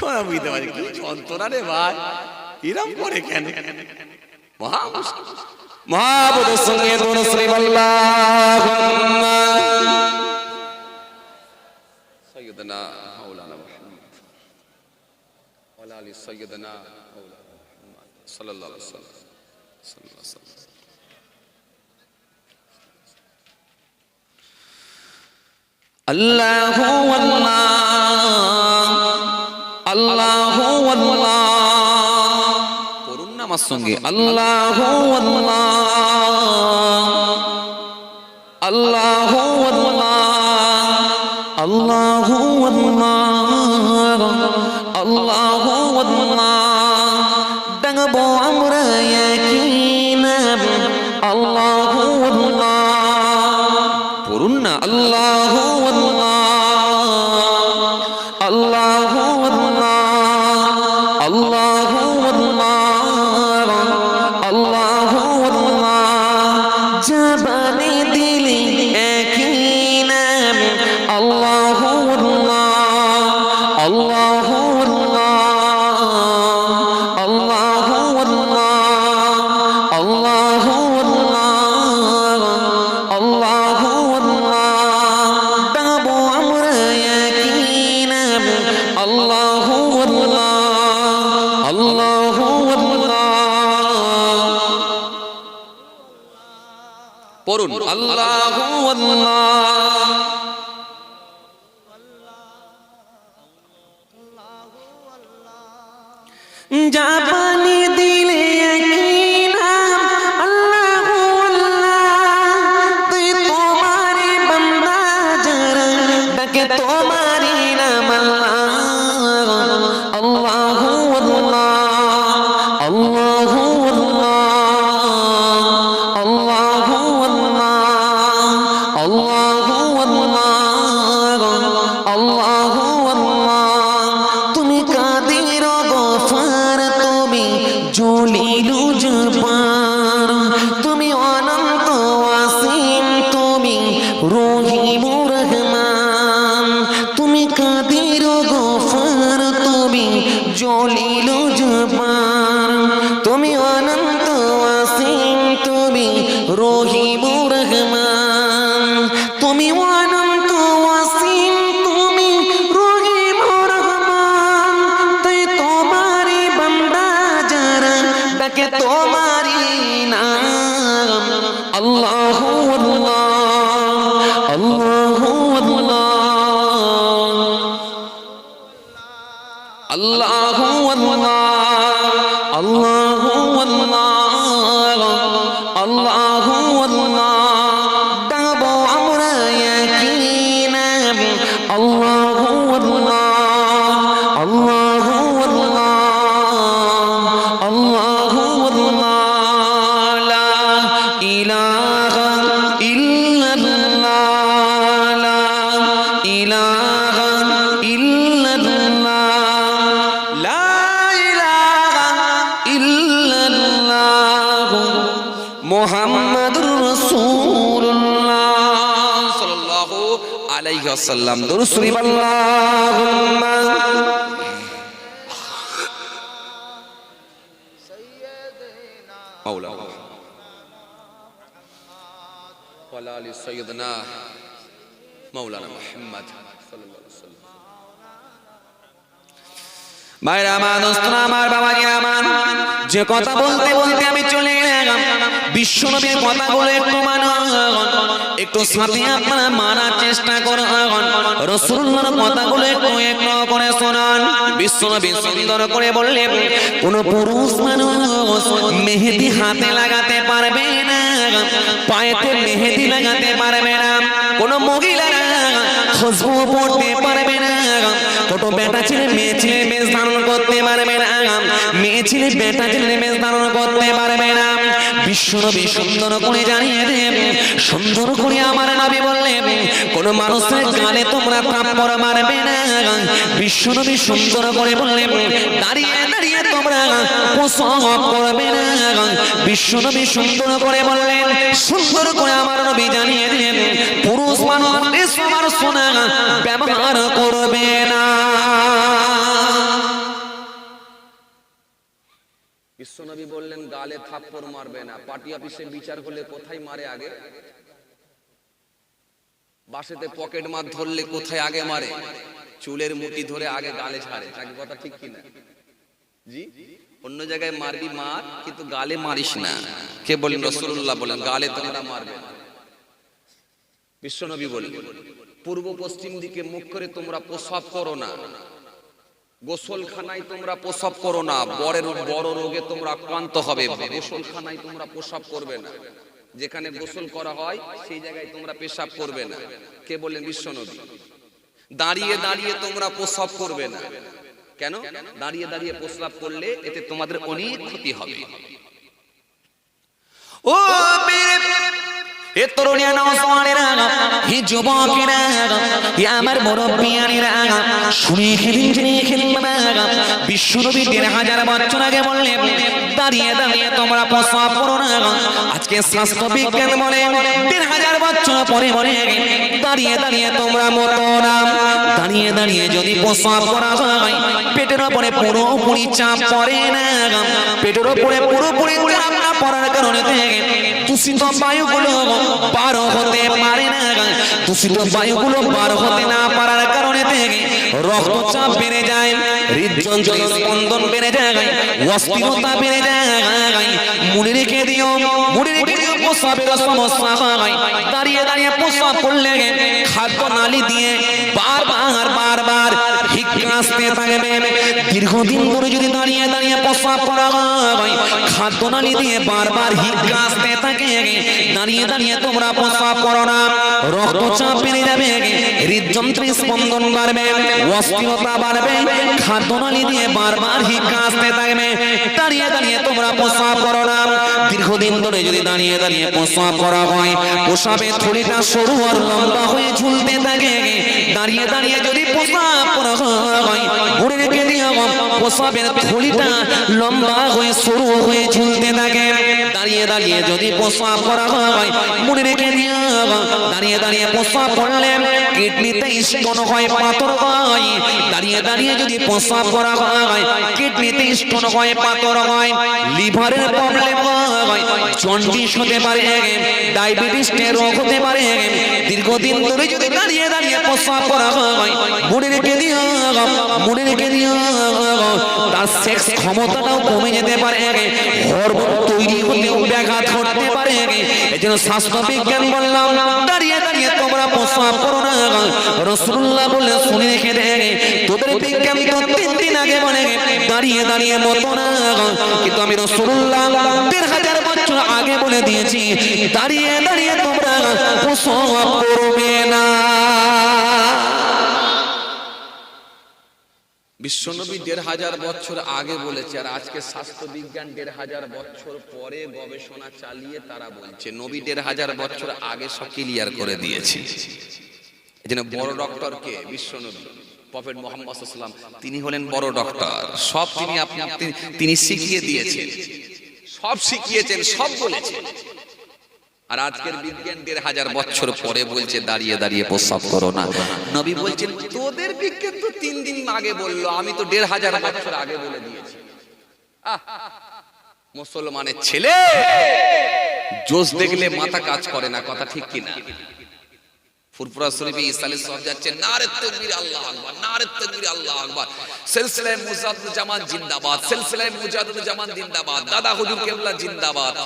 কোনা বুঝতে পারি কি যন্ত্রণা রে ভাই, এরম করে কেন? মহা মহাবুদের সঙ্গে দোনো শ্রীবল্লাহুম্মা সাইয়্যিদানা মাওলানা মুহাম্মদ ওয়া আলা আলি সাইয়্যিদানা মাওলানা মুহাম্মদ সাল্লাল্লাহু আলাইহি ওয়াসাল্লাম। আল্লাহু আল্লাহ আল্লাহু আল্লাহ পড়ুন না আমার সঙ্গে, আল্লাহু আল্লাহ আল্লাহু আল্লাহ আল্লাহু আল্লাহ আল্লাহু আল্লাহ ডাকবো আমরা ইয়াকিনাব আল্লাহু আল্লাহ পড়ুন না, আল্লাহু আল্লাহ আল্লাহু আল্লাহ আল্লাহু আল্লাহ আল্লাহু আল্লাহ জবানে দিলে একই নাম আল্লাহু আল্লাহ আল্লাহু আল্লাহ আল্লাহু আল্লাহ আল্লাহু আল্লাহ আল্লাহু আল্লাহ ডাকবো আমরা একই নাম আল্লাহু আল্লাহ আল্লাহু আল্লাহ পড়ুন, আল্লাহু আল্লাহ জাবানে দিলে একই নাম আল্লাহু আল্লাহ তুই তোমারি বান্দা যারা ডাকে তোমারি নাম আল্লাহ আল্লাহু আল্লাহ আল্লাহু আল্লাহ আল্লাহু আল্লাহ আল্লাহু আল্লাহ আল্লাহু আল্লাহ তুমি কাদির গফার তুমি জলিলু জব্বার তুমি অনন্ত ওয়াসিম তুমি রহিমুর রহমান তুমি কাদির গফার তুমি জলিলু জব্বার তুমি অনন্ত ওয়াসিম তুমি রহিমুর রহমান তুমি অনন্ত ওয়াসিম তুমি রহিমুর রহমান তুই তোমারি বান্দা যারা ডাকে তোমারি নাম আল্লাহু আল্লাহ আল্লাহু আল্লাহ আল্লাহু আল্লাহ আল্লাহু আল্লাহ আল্লাহু আল্লাহ ডাকবো আমরা একই নাম আল্লাহু আল্লাহ আল্লাহু আল্লাহ আল্লাহু আল্লাহ লা ইলাহা ইল্লাল্লাহ লা ইলাহা ইল্লাল্লাহ লা ইলাহা ইল্লাল্লাহ মুহাম্মাদুর রাসূলুল্লাহ সাল্লাল্লাহু আলাইহি ওয়াসাল্লাম দুরূদ শরীফ আল্লাহুম্মা মাওলানা ওয়া আলা আলি সাইয়্যিদিনা মাওলানা মুহাম্মদ সাল্লাল্লাহু আলাইহি ওয়াসাল্লাম। ভাইরা আমার, দোস্তরা আমার, বাবাজি আমার, যে কথা বলতে বলতে আমি চলে গেলাম বিশ্বনবীর কথাগুলো একটু মানুষ একটু সাথে আপনারা মানার চেষ্টা করুন। রাসূলুল্লাহর কথাগুলো একটু একটু করে শোনান। বিশ্বনবী সুন্দর করে বললেন, কোন পুরুষ মানুষ মেহেদি হাতে লাগাতে পারবে না, পায়েতে মেহেদি লাগাতে পারবে না, কোন মহিলারা খুশবু পড়তে পারবে না, ছোট বেটা ছেলে মেয়ে ছেলে মেষ ধারণ করতে পারবে না, মেয়ে ছেলে বেটা ছেলে মেষ ধারণ করতে পারবে না। বিশ্বনবী সুন্দর করে জানিয়ে দেন, সুন্দর করে আমার নবী বললেন, কোন মানুষের গালে তোমরা থাপ্পড় মারবে না। বিশ্বনবী সুন্দর করে বললেন, দাঁড়িয়ে দাঁড়িয়ে তোমরা প্রসব করবে না। বিশ্বনবী সুন্দর করে বললেন, সুন্দর করে আমার নবী জানিয়ে দিলেন, পুরুষ মানুষ সোনা ব্যবহার করবে না। বিশ্বনবী বললেন গালে থাপ্পড় মারবে না। পার্টি অফিসে বিচার করলে কোথায় মারে আগে? বাসেতে পকেট মার ধরলে কোথায় আগে মারে? চুলের মুঠি ধরে আগে গালে ছাড়ে। তাকে কথা ঠিক কিনা? জি, অন্য জায়গায় মারবি মার, কিন্তু গালে মারিস না। কে বলেন? রাসূলুল্লাহ বলেন গালে তোমরা মারবে না। বিশ্বনবী বলেন পূর্ব পশ্চিম দিকে মুখ করে তোমরা প্রসাব করো না, গোসলখানায় তোমরা প্রসাব করো না, বড় রোগে তোমরা আক্রান্ত হবে। গোসলখানায় তোমরা প্রসাব করবে না, যেখানে গোসল করা হয় সেই জায়গায় তোমরা পেশাব করবে না। কে বললেন? বিশ্বনবী। দাঁড়িয়ে দাঁড়িয়ে তোমরা প্রসাব করবে না। কেন? দাঁড়িয়ে দাঁড়িয়ে প্রস্রাব করলে এতে তোমাদের অনেক ক্ষতি হবে। ও এ তরুণিয়া নওজওয়ানেরা, হে যুবকেরা, হে আমার মুরব্বিয়ানেরা, শুনে খেলবা। বিশ্বনবী ১৫০০ বছর আগে বললেন দাঁড়িয়ে দাঁড়িয়ে তোমরা প্রস্রাব করো না। আজকে স্বাস্থ্য বিজ্ঞান বলে ১৫০০ বছর পরে বলে দাঁড়িয়ে দাঁড়িয়ে তোমরা মতো না। দাঁড়িয়ে দাঁড়িয়ে যদি প্রস্রাব করা হয় পেটের উপরে পুরোপুরি চাপ পড়ে না। পেটের উপরে পুরোপুরি চাপ না পড়ার কারণে দূষিত বায়ুগুলো পার হতে পারে না। দূষিত বায়ুগুলো পার হতে না পারার কারণে রক্তচাপ বেড়ে যায়, হৃদযন্ত্রের স্পন্দন বেড়ে যায়, অস্থিরতা বেড়ে যায়। মনে রেখে দিও, মনে রেখে দিও প্রস্রাবের সমস্যা হয়। দাঁড়িয়ে দাঁড়িয়ে প্রস্রাব করলে খাদ্য নালী দিয়ে বারবার হিক্কা আসতে থাকবে। দীর্ঘদিন ধরে যদি দাঁড়িয়ে দাঁড়িয়ে প্রস্রাব করা হয় খাদ্য নালী দিয়ে বারবার হিক্কা আসতে থাকে। দাঁড়িয়ে দাঁড়িয়ে তোমরা প্রস্রাব করো না, রক্তচাপ বেড়ে যাবে, হৃদযন্ত্রের স্পন্দন বাড়বে, অস্থিরতা বাড়বে, খাদ্য নালী দিয়ে বারবার হিক্কা আসতে থাকবে। দাঁড়িয়ে দাঁড়িয়ে তোমরা প্রস্রাব করো না। দীর্ঘদিন ধরে যদি দাঁড়িয়ে দাঁড়িয়ে প্রস্রাব করা হয় প্রস্রাবের থলিটা সরু আর লম্বা হয়ে ঝুলতে থাকে। দাঁড়িয়ে দাঁড়িয়ে যদি প্রস্রাব করা হয় মনে রেখে দিও প্রস্রাবের থলিটা লম্বা হয়ে সরু হয়ে ঝুলতে থাকে। দাঁড়িয়ে দাঁড়িয়ে যদি প্রস্রাব করা হয় মনে রেখে দিও দাঁড়িয়ে দাঁড়িয়ে প্রস্রাব করলে কিডনিতে স্টোন হয়, পাথর হয়। দাঁড়িয়ে দাঁড়িয়ে যদি প্রস্রাব করা হয় কিডনিতে স্টোন হয়, পাথর হয়, লিভারের প্রবলেম হয়, জন্ডিস হতে পারে, ডায়াবেটিস রোগ হতে পারে। দীর্ঘদিন ধরে যদি দাঁড়িয়ে দাঁড়িয়ে প্রস্রাব করা হয় মনে রেখে দিও, মনে রেখে দিও তার সেক্স ক্ষমতাটাও কমে যেতে পারে, হরমোন তৈরি হতে ব্যাঘাত ঘটতে পারে। এজন্য স্বাস্থ্য বিজ্ঞান বললাম দাঁড়িয়ে দাঁড়িয়ে তোমরা প্রস্রাব করো না। রাসূলুল্লাহ বলে শুনে রেখে দে, তোদের বিজ্ঞান তো ৩ দিন আগে বলে দাঁড়িয়ে দাঁড়িয়ে মতো না, কিন্তু আমি রাসূলুল্লাহ ১৫০০ বছর আগে বলে দিয়েছি দাঁড়িয়ে দাঁড়িয়ে তোমরা প্রস্রাব করবে না। বিশ্বনবী ১৫০০ বছর আগে বলেছে, আর আজকে স্বাস্থ্য বিজ্ঞান ১৫০০ বছর পরে গবেষণা চালিয়ে তারা বলছে। নবী ১৫০০ বছর আগে সব ক্লিয়ার করে দিয়েছে। এজন্য বড় ডক্টর কে? বিশ্বনবী প্রফেট মুহাম্মদ সাল্লাল্লাহু আলাইহি ওয়াসাল্লাম। তিনি হলেন বড় ডক্টর। সব তিনি শিখিয়ে দিয়েছেন, সব শিখিয়েছেন, সব বলেছেন। আর আজকের বিজ্ঞান ১৫০০ বছর পরে বলছে দাঁড়িয়ে দাঁড়িয়ে প্রস্রাব করো না। নবী বলছেন তোদের বিজ্ঞান তো ৩ দিন আগে বললো, আমি তো ১৫০০ বছর আগে বলে দিয়েছি। মুসলমানের ছেলে জোশ দেখলে মাথা কাজ করে না, কথা ঠিক কিনা? ফুরফুরা শরীফে ইসালে সব যাচ্ছে নারে তাকবীর আল্লাহু আকবার, নারে তাকবীর আল্লাহু আকবার, সিলসিলায়ে মুজাদ্দিদুল জামান জিন্দাবাদ, সিলসিলায়ে মুজাদ্দিদুল জামান জিন্দাবাদ, দাদা হুজুর কেবলা জিন্দাবাদ।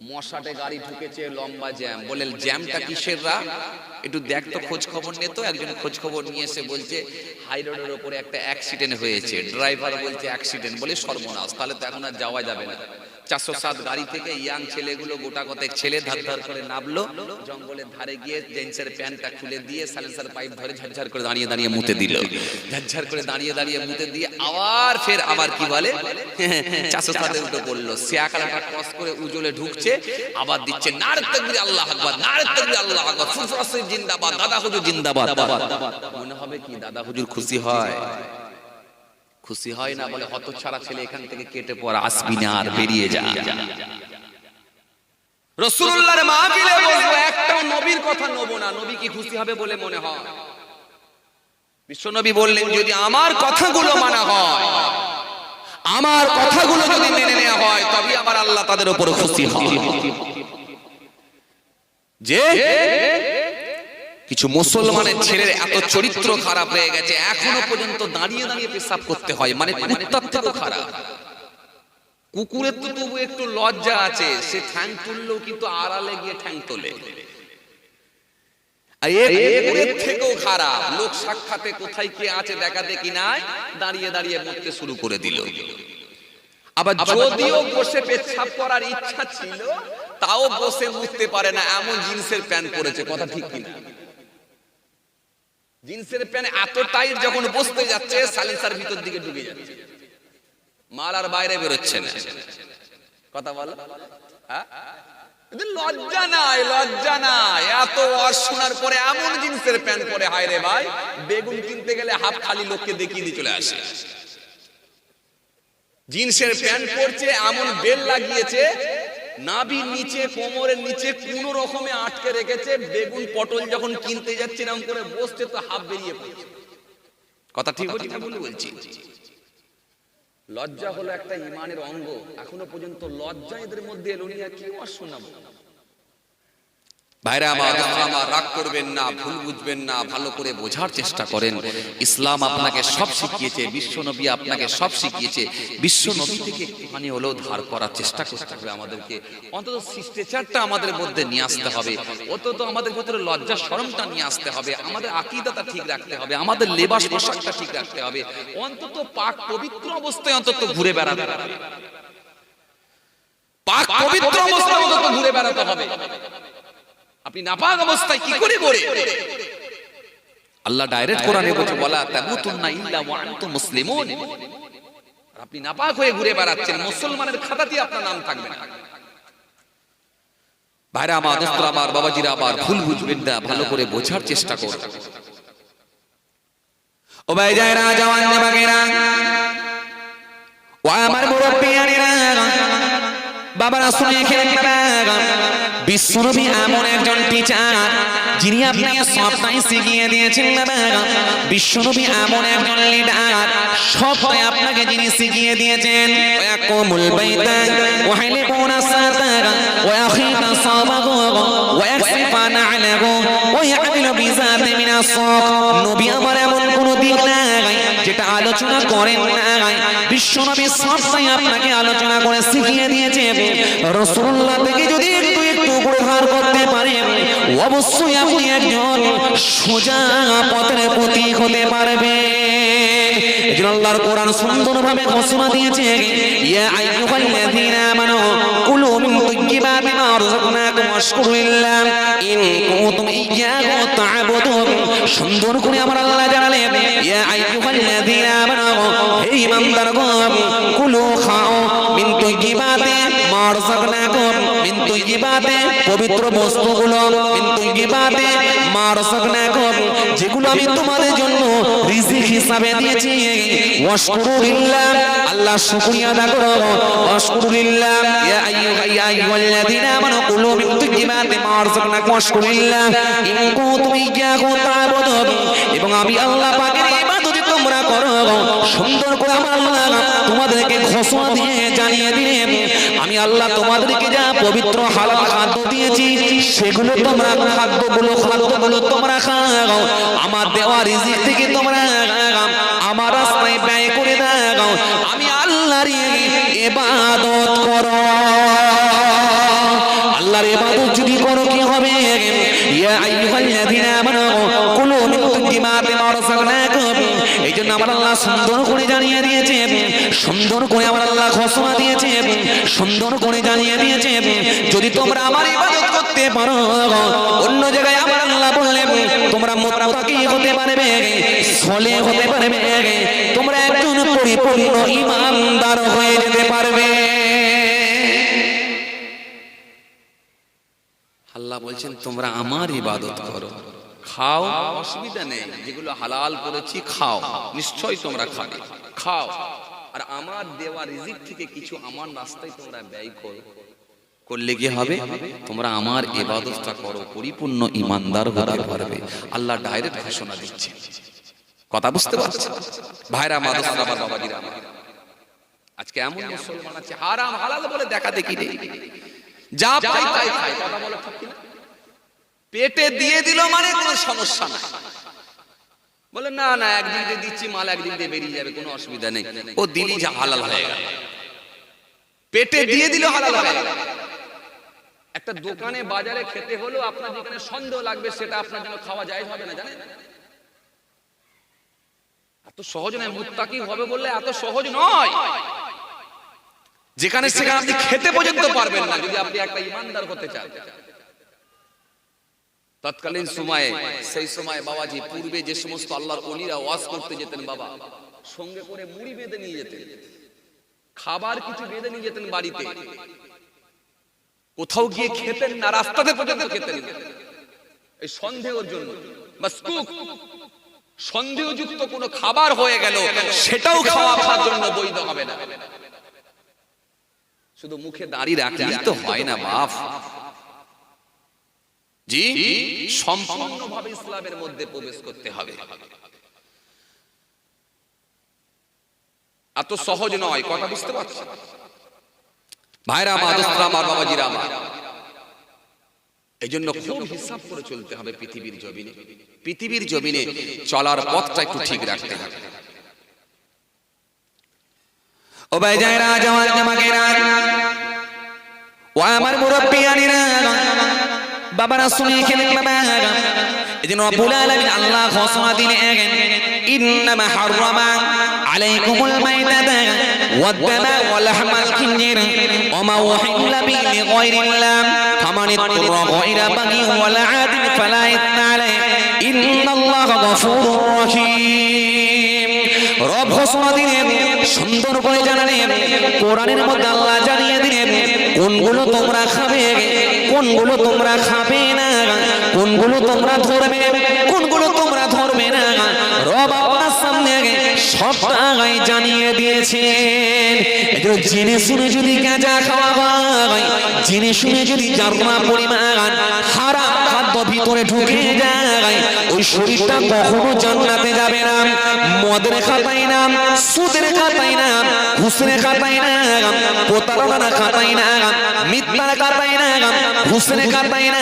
মশাটে গাড়ি ঢুকেছে, লম্বা জ্যাম। বলে জ্যামটা কিসের রা? একটু দেখ তো, খোঁজ খবর নে তো। একজন খোঁজ খবর নিয়ে এসে বলছে হাই রোডের উপরে একটা অ্যাক্সিডেন্ট হয়েছে। ড্রাইভার বলছে অ্যাক্সিডেন্ট, বলে সর্বনাশ, তাহলে তো এখন আর যাওয়া যাবে না। ৪০৭ গাড়ি থেকে ইয়াং ছেলেগুলো গোটা কতেক ছেলে ধার ধার করে নামলো, জঙ্গলের ধারে গিয়ে জেন্সের প্যান্টটা খুলে দিয়ে সাইলেন্সার পাইপ ধরে ঝরঝর করে দাঁড়িয়ে দাঁড়িয়ে মুতে দিল। ঝরঝর করে দাঁড়িয়ে দাঁড়িয়ে মুতে দিয়ে আবার কি বলে ৪০৭ উঠে পড়লো। সিয়াকালাটা ক্রস করে উজলে ঢুকছে, আবার দিচ্ছে নারে তাকবীর আল্লাহু আকবার, নারে তাকবীর আল্লাহু আকবার, ফুরফুরা শরীফ জিন্দাবাদ, দাদা হুজুর জিন্দাবাদ। মনে হবে কি দাদা হুজুর খুশি হয়? খুশি হয় না। বলে হতচ্ছাড়া ছেলে, এখান থেকে কেটে পড়, আসবি না আর, বেরিয়ে যা। রাসূলুল্লাহর মাহফিলে বসবো, একটাও নবীর কথা নেব না। নবী কি খুশি হবে বলে মনে হয়? বিশ্বনবী বললেন যদি আমার কথাগুলো মানা হয়, আমার কথাগুলো যদি মেনে নেওয়া হয় তবে আমার আল্লাহ তাদের উপর খুশি হয়। যে কিছু মুসলমানের ছেলের এত চরিত্র খারাপ হয়ে গেছে, এখনো পর্যন্ত দাঁড়িয়ে দাঁড়িয়ে পেশাব করতে হয়, মানে কুত্তার থেকেও খারাপ। কুকুরের তো তবু একটু লজ্জা আছে, সে ঠ্যাং তুললেও কিন্তু আড়ালে গিয়ে ঠ্যাং তোলে। কুকুরের থেকেও খারাপ, লোক সাক্ষাতে কোথায় কে আছে দেখা দেখি নাই, দাঁড়িয়ে দাঁড়িয়ে মরতে শুরু করে দিল। আবার যদিও বসে পেশাব করার ইচ্ছা ছিল তাও বসে মুছতে পারে না, এমন জিন্সের প্যান্ট পরেছে। কথা ঠিক কিনা? জিন্সের প্যান্ট এত টাইট, যখন বসতে যাচ্ছে সাইলেন্সার ভিতর দিকে ঢুকে যাচ্ছে, মাল আর বাইরে বেরোচ্ছে না। কথা বলো, হ্যাঁ? লজ্জা নাই, লজ্জা নাই। এত ওয়াজ শোনার পরে এমন জিন্সের প্যান্ট পরে, হায় রে ভাই, বেগুন কিনতে গেলে হাফ খালি লোককে দেখিয়ে দিয়ে চলে আসে। জিন্সের প্যান্ট পরছে, এমন বেল লাগিয়েছে, নাভির নিচে কোমরের নিচে কোন রকমে আটকে রেখেছে। বেগুন পটল যখন কিনতে যাচ্ছে এরকম করে বসছে তো হাফ বেরিয়ে পড়ছে। কথা ঠিক বলছি না ভুল বলছি? লজ্জা হলো একটা ইমানের অঙ্গ, এখনো পর্যন্ত লজ্জা এদের মধ্যে এলো না। কি ওয়াজ শোনাবো? ভাইরা আমার, রাগ করবেন না, ভুল বুঝবেন না, ভালো করে বোঝার চেষ্টা করেন। ইসলাম আপনাকে সব শিখিয়েছে, বিশ্ব নবী আপনাকে সব শিখিয়েছে। বিশ্ব নবী থেকে একটুখানি হলেও ধার করার চেষ্টা করতে হবে আমাদেরকে। অন্তত শিষ্টাচারটা আমাদের মধ্যে নিয়ে আসতে হবে, অন্তত আমাদের ভিতরে লজ্জা শরমটা নিয়ে আসতে হবে, আমাদের আকীদাটা ঠিক রাখতে হবে, আমাদের লেবাস পোশাকটা ঠিক রাখতে হবে, অন্তত পাক পবিত্র অবস্থায় অন্তত ঘুরে বেড়াতে হবে। পাক পবিত্র অবস্থায় অন্তত ঘুরে বেড়াতে হবে। আপনি নাপাক অবস্থায় কি করে ঘুরে? আল্লাহ ডাইরেক্ট কোরআনে বলছে, ওয়ালা তামুতুন্না ইল্লা ওয়া আনতুম মুসলিমুন। আপনি নাপাক হয়ে ঘুরে বেড়াচ্ছেন, মুসলমানের খাতাতে আপনার নাম থাকবে না। ভাইরা আমার, দোস্তরা আমার, বাবাজিরা আমার, ভুল বুঝবেন না, ভালো করে বোঝার চেষ্টা করুন। ও ভাই যায়রা, জওয়ান বাগেরা, ও আমার মুরব্বিয়ানেরা, বাবারা শুনে খেলেন না। বিশ্বনবী এমন একজন টিচার যিনি আপনাকে সবটাই শিখিয়ে দিয়েছেন। বিশ্বনবী এমন একজন লিডার, সবটাই আপনাকে যিনি শিখিয়ে দিয়েছেন। ওয়াকুমুল বাইতা ওয়া হালিকুনা সাতা ওয়া আখিনা সাবাগু ওয়া ইয়াকসিফানা আলাগু ওয়া ইয়াদিলু বিজাতি মিনাস সাক। নবী আমার এমন কোন দিক নাই যেটা আলোচনা করেন না। বিশ্বনবী সবটাই আপনাকে আলোচনা করে শিখিয়ে দিয়েছে। রাসূলুল্লাহ থেকে যদি একটু একটু করে ধার করতে পারেন, অবশ্যই আপনি একজন সোজা পথের প্রতীক হতে পারবে। এজন্য আল্লাহর কোরআন সুন্দরভাবে ঘোষণা দিয়েছে, ইয়া আইয়ুহাল্লাযীনা আমানু কুলু মিন তাইয়্যিবাতি মা রাযাকনাকুম ওয়াশকুরুল্লাহ ইন কুনতুম ইয়্যাহু তা'বুদুন। সুন্দর করে আমার আল্লাহ জানালেন, ইয়া আইয়ুহাল্লাযীনা আমানু, হে ঈমানদারগণ, কুলু খাও মিন তাইয়্যিবাতি মা রাযাকনাকুম, মিন তাইয়্যিবাতি পবিত্র বস্তুগুলো, মিন তাইয়্যিবাতি মা রাযাকনাকুম যেগুলো আমি তোমাদের জন্য রিজিক হিসাবে দিয়েছি। ওয়াশকুরুল্লাহ, আল্লাহ শুকরিয়া আদা করো। ওয়াশকুরুল্লাহ, ইয়া আইয়ুহাল্লাযীনা আমানু কুলু মিন তাইয়্যিবাতি মা রাযাকনাকুম ওয়াশকুরুল্লাহ ইন কুনতুম ইয়্যাহু তা'বুদুন। এবং আমি আল্লাহ পাকের ইবাদত তোমরা করো। সুন্দর করে আমার আল্লাহ তোমাদেরকে ঘোষণা দিয়ে জানিয়ে দিলেন, আমি আল্লাহ তোমাদেরকে যা পবিত্র হালাল খাদ্য দিয়েছি সেগুলো তোমরা খাদ্যগুলো তোমরা খাও। আমার দেওয়া রিজিক থেকে তোমরা আমার রাস্তায় ব্যয় করে দাও। আমি আল্লাহর ইবাদত করো। আল্লাহর ইবাদত যদি করো কি হবে? ইয়া আইয়ুহাল্লাযীনা আমানু কুলু মিন তাইয়্যিবাতি মা রাযাকনাকুম। এইজন্য আমার আল্লাহ সুন্দর করে জানিয়ে দিয়েছে, সুন্দর করে আমার আল্লাহ ঘোষণা দিয়েছে, সুন্দর করে জানিয়ে দিয়েছে, যদি তোমরা আমার ইবাদত করতে পারো, অন্য জায়গায় আমার আল্লাহ বললেন তোমরা মুত্তাকি হতে পারবে, সলে হতে পারবে, তোমরা একজন পরিপূর্ণ ঈমানদার হয়ে যেতে পারবে। আল্লাহ বলছেন তোমরা আমার ইবাদত করো, খাও, অসুবিধা নেই, যেগুলো হালাল করেছি খাও, নিশ্চয়ই তোমরা খাবে, খাও। আর আমার দেওয়া রিজিক থেকে কিছু আমার রাস্তায় তোমরা ব্যয় করো। করলে কি হবে? তোমরা আমার ইবাদতটা করো, পরিপূর্ণ ঈমানদার হতে পারবে। আল্লাহ ডাইরেক্ট ঘোষণা দিচ্ছে। কথা বুঝতে পারছেন ভাইরা? মাদ্রাসা বাবাজিরা, আজকে এমন মুসলমান আছে হারাম হালাল বলে দেখা দেখি নেই, যা পাই তাই খায়। কথা বলো ঠিক কিনা? পেটে দিয়ে দিল মানে কোনো সমস্যা না, বলে না না একদিন দিয়ে দিচ্ছি মাল, একদিন দিয়ে বেরিয়ে যাবে, কোনো অসুবিধা নেই। ও দিলি যা হালাল হয়ে গেল, পেটে দিয়ে দিল হালাল হয়ে গেল। একটা দোকানে বাজারে খেতে হলো, আপনার যেখানে সন্দেহ লাগবে সেটা আপনার জন্য খাওয়া যায় হবে না, জানেন? এত সহজ নয়, মুত্তাকি হবে বললে এত সহজ নয়। যেখানে সেখানে আপনি খেতে পর্যন্ত পারবেন না যদি আপনি একটা ইমানদার হতে চান। তৎকালীন সময়ে, সেই সময় বাবাজি পূর্বে যে সমস্ত আল্লাহর ওলিরা ওয়াজ করতে যেতেন, বাবা সঙ্গে করে মুড়ি বেঁধে নিয়ে যেতেন, খাবার কিছু বেঁধে নিয়ে যেতেন বাড়িতে। কোথাও গিয়ে খেতেন না, রাস্তাতে পর্যন্ত খেতেন না, এই সন্দেহের জন্য। বাস সন্দেহযুক্ত কোনো খাবার হয়ে গেল সেটাও খাওয়া আপনার জন্য বৈধ হবে না। শুধু মুখে দাঁড়িয়ে রাখলেই তো হয় না বাপ জি, সম্পূর্ণভাবে ইসলামের মধ্যে প্রবেশ করতে হবে। এত সহজ নয়, কথা বুঝতে পারছেন ভাইরা আমার, দোস্তরা আমার, বাবাজিরা আমার? এই জন্য খুব হিসাব করে চলতে হবে পৃথিবীর জমিনে। পৃথিবীর জমিনে চলার পথটা একটু ঠিক রাখতে হবে। ও ভাই যায়রা, জওয়ান জামাকেরা, ও আমার মুরব্বিয়ানিরা, বাবারা শুনে খেলেন বাবা। এজন্য রব্বুল আলামিন আল্লাহ ঘোষণা দিলেন, ইন্নামা হাররামা আলাইকুমুল মাইতাতা ওয়াদ-দামা ওয়া লাহমাল খিনজির ওয়া মা উহিল্লা বিহি লিগায়রিল্লাহ ফামান ইত্তারা গায়রা বাগি ওয়ালা আদিন ফালা ইসমা আলাইহি ইন্নাল্লাহা গফুরুর রহিম। রব ঘোষণা দিলেন, সুন্দর করে জানালেন, কোরআনের মধ্যে আল্লাহ জানিয়ে দিলেন কোনগুলো তোমরা খাবে, কোনগুলো তোমরা খাবে না, কোনগুলো তোমরা ধরবে, কোনগুলো তোমরা ধরবে না। রব আপনার সামনে সবটাই জানিয়ে দিয়েছেন। এগুলো জেনে শুনে যদি গাঁজা খাওয়া হয়, জেনে শুনে যদি যারা পরিমাণ হারাম খাদ্য ভিতরে ঢুকে যায়, ওই শরীরটা কখনো জান্নাতে যাবে না। মদের খাতাই না, সুদের খাতাই না, ঘুষের খাতাই না, প্রতারণার খাতাই না, মিথ্যার খাতাই না, ঘুষের খাতাই না,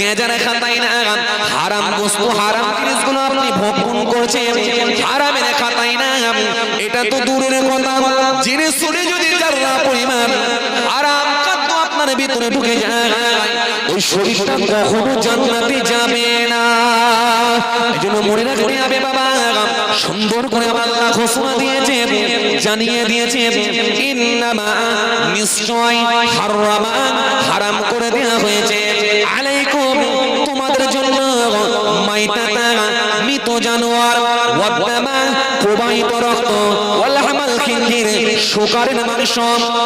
গাঁজার খাতাই না, হারাম বস্তু হারাম জিনিসগুলো আপনি ভক্ষণ করছেন, হারামের খাতাই না। এটা তো দূরের কথা, জেনে শুনে যদি যারা পরিমাণ হারাম খাদ্য আপনার ভিতরে ঢুকে যায়, ওই শরীরটা কখনো জান্নাতে যাবে না। এজন্য মনে রাখতে হবে বাবা, সুন্দর করে আল্লাহ ঘোষণা দিয়েছে, জানিয়ে দিয়েছে, ইন্নামা নিশ্চয় হাররামা হারাম করে দেওয়া হয়েছে, আলাইকুম তোমাদের জন্য, মাইতাতা মৃত জানোয়ার, ওয়াদ-দামা প্রবাহিত রক্ত, ওয়া লাহমাল খিনজির শুকরের মাংস,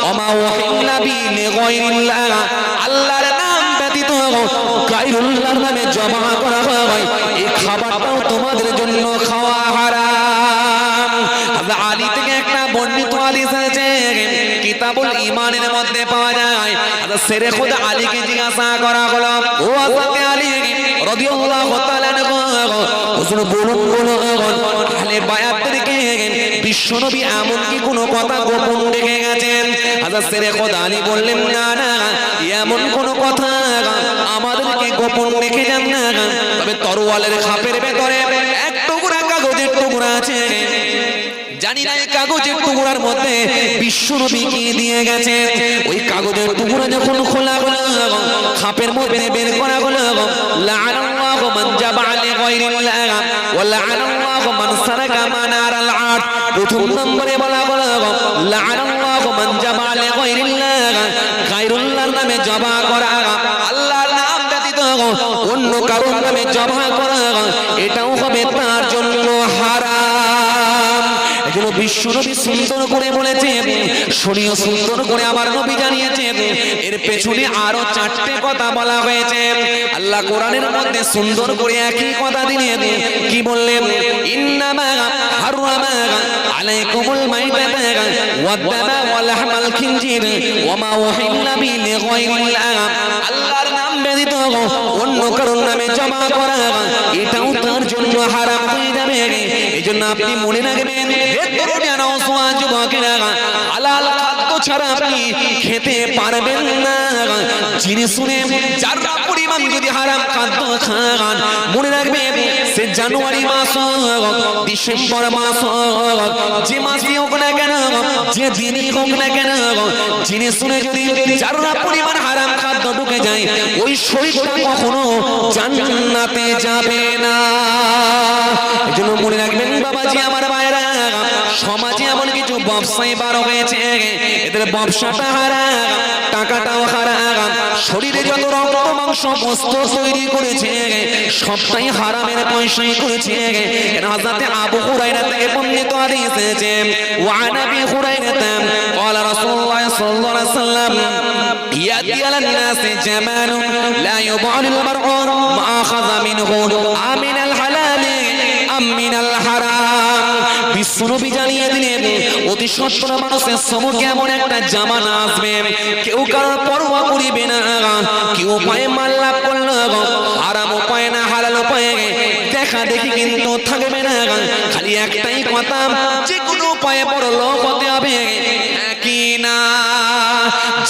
ওয়া মা উহিল্লা বিহি লিগায়রিল্লাহ আল্লাহর নাম ব্যতীত গায়রুল্লাহর নামে জবাহ করা হয়, এই খাবারটাও তোমাদের জন্য খাওয়া হারাম। হযরত আলী থেকে একটা বর্ণিত হাদিস আছে, কিতাবুল ঈমানের মধ্যে পাওয়া যায়। হযরত শেরে খুদ আলীকে জিজ্ঞাসা করা হলো, ও হযরত আলী রাদিয়াল্লাহু তাআলা আনহু, হুজুর বলুন আহলে বায়াতদেরকে বিশ্বনবী এমন কি কোনো কথা গোপন রেখে গেছেন? হযরত শেরে খুদ আলী বললেন, না না, এমন কোনো কথা আমাদেরকে গোপন রেখে যান না, তবে তরোয়ালের খাপের ভেতরে এক টুকরা কাগজের টুকরা আছে, জানি না এই কাগজের টুকরার মধ্যে বিশ্বনবী কি দিয়ে গেছে। ওই কাগজের টুকরা যখন খোলা হলো, খাপের মধ্যে বের করা হলো, লাআনাল্লাহু মান জাবা'a লিগায়রিল্লাহ ওয়া লাআনাল্লাহু মান সারাকা মানারাল আরদ। প্রথম নম্বরে বলা হলো, লাআনাল্লাহু মান জাবা'a লিগায়রিল্লাহ, গায়রুল্লাহর নামে জবাহ করা, আল্লাহর নাম ব্যতীত অন্য কারোর নামে জবাহ করা, এটাও হবে তার জন্য হারাম। এজন্য বিশ্বনবী সুন্দর করে বলেছে, শরীয় সুন্দর করে আমার নবী জানিয়েছে। এর পেছনে আরো চারটে কথা বলা হয়েছে। আল্লাহ কোরআনের মধ্যে সুন্দর করে একই কথা দিলেন, কি বললেন? ইন্নামা হাররামা আলাইকুমুল মাইতাতা ওয়াদ-দামা ওয়া লাহমাল খিনজির ওয়া মা উহিল্লা বিহি লিগায়রিল্লাহ। আল্লাহর নাম ব্যতীত অন্য কারোর নামে জমা করা এটাও তার জন্য হারাম হয়ে যাবে। এজন্য আপনি মনে রাখবেন, হে তরুণেরা ও যুবকেরা, হালাল খাদ্য ছাড়া আপনি খেতে পারবেন না। জেনে শুনে যারা পরিমাণ যদি হারাম খাদ্য খান, মনে রাখবেন সে জানুয়ারি মাস হোক, ডিসেম্বর মাস হোক, যে মাসই হোক না কেন, যে দিনই হোক না কেন, জেনে শুনে যদি যারা পরিমাণ হারাম খাদ্য ঢুকে যায়, ওই শরীরটা কখনো জান্নাতে যাবে না। এজন্য মনে রাখবেন বাবাজি আমার ভাইরা, সমাজে এমন কিছু ব্যবসায়ী বার হয়েছে, এদের ব্যবসাটা হারাম, টাকাটাও হারাম, শরীরে যত রক্ত মাংস বস্ত্র তৈরি করেছে সবটাই হারামের পয়সায় করেছে। হযরত আবু হুরায়রা থেকে বর্ণিত হাদিস আছে, ওয়া আবি হুরায়রা ক্বালা রাসূলুল্লাহ সাল্লাল্লাহু আলাইহি ওয়াসাল্লাম, ইয়াতি আলান নাসি জামানুন লা ইউবালুল মারউ মা আখাযা মিনহু আমিনাল হালালি আম মিনাল হারাম। বিশ্বনবী জানিয়ে দিলেন, অতি সত্তর মানুষের সম্মুখে এমন একটা জামানা আসবে, কেউ কারোর পরোয়া করিবে না, কেউ উপায়ে মাল লাভ করলো, হারাম উপায়ে না হালাল উপায়ে দেখা দেখি কিন্তু থাকবে না। খালি একটাই কথা, যে কোনো উপায়ে বড় লোক হতে হবে, হ্যাঁ কি না?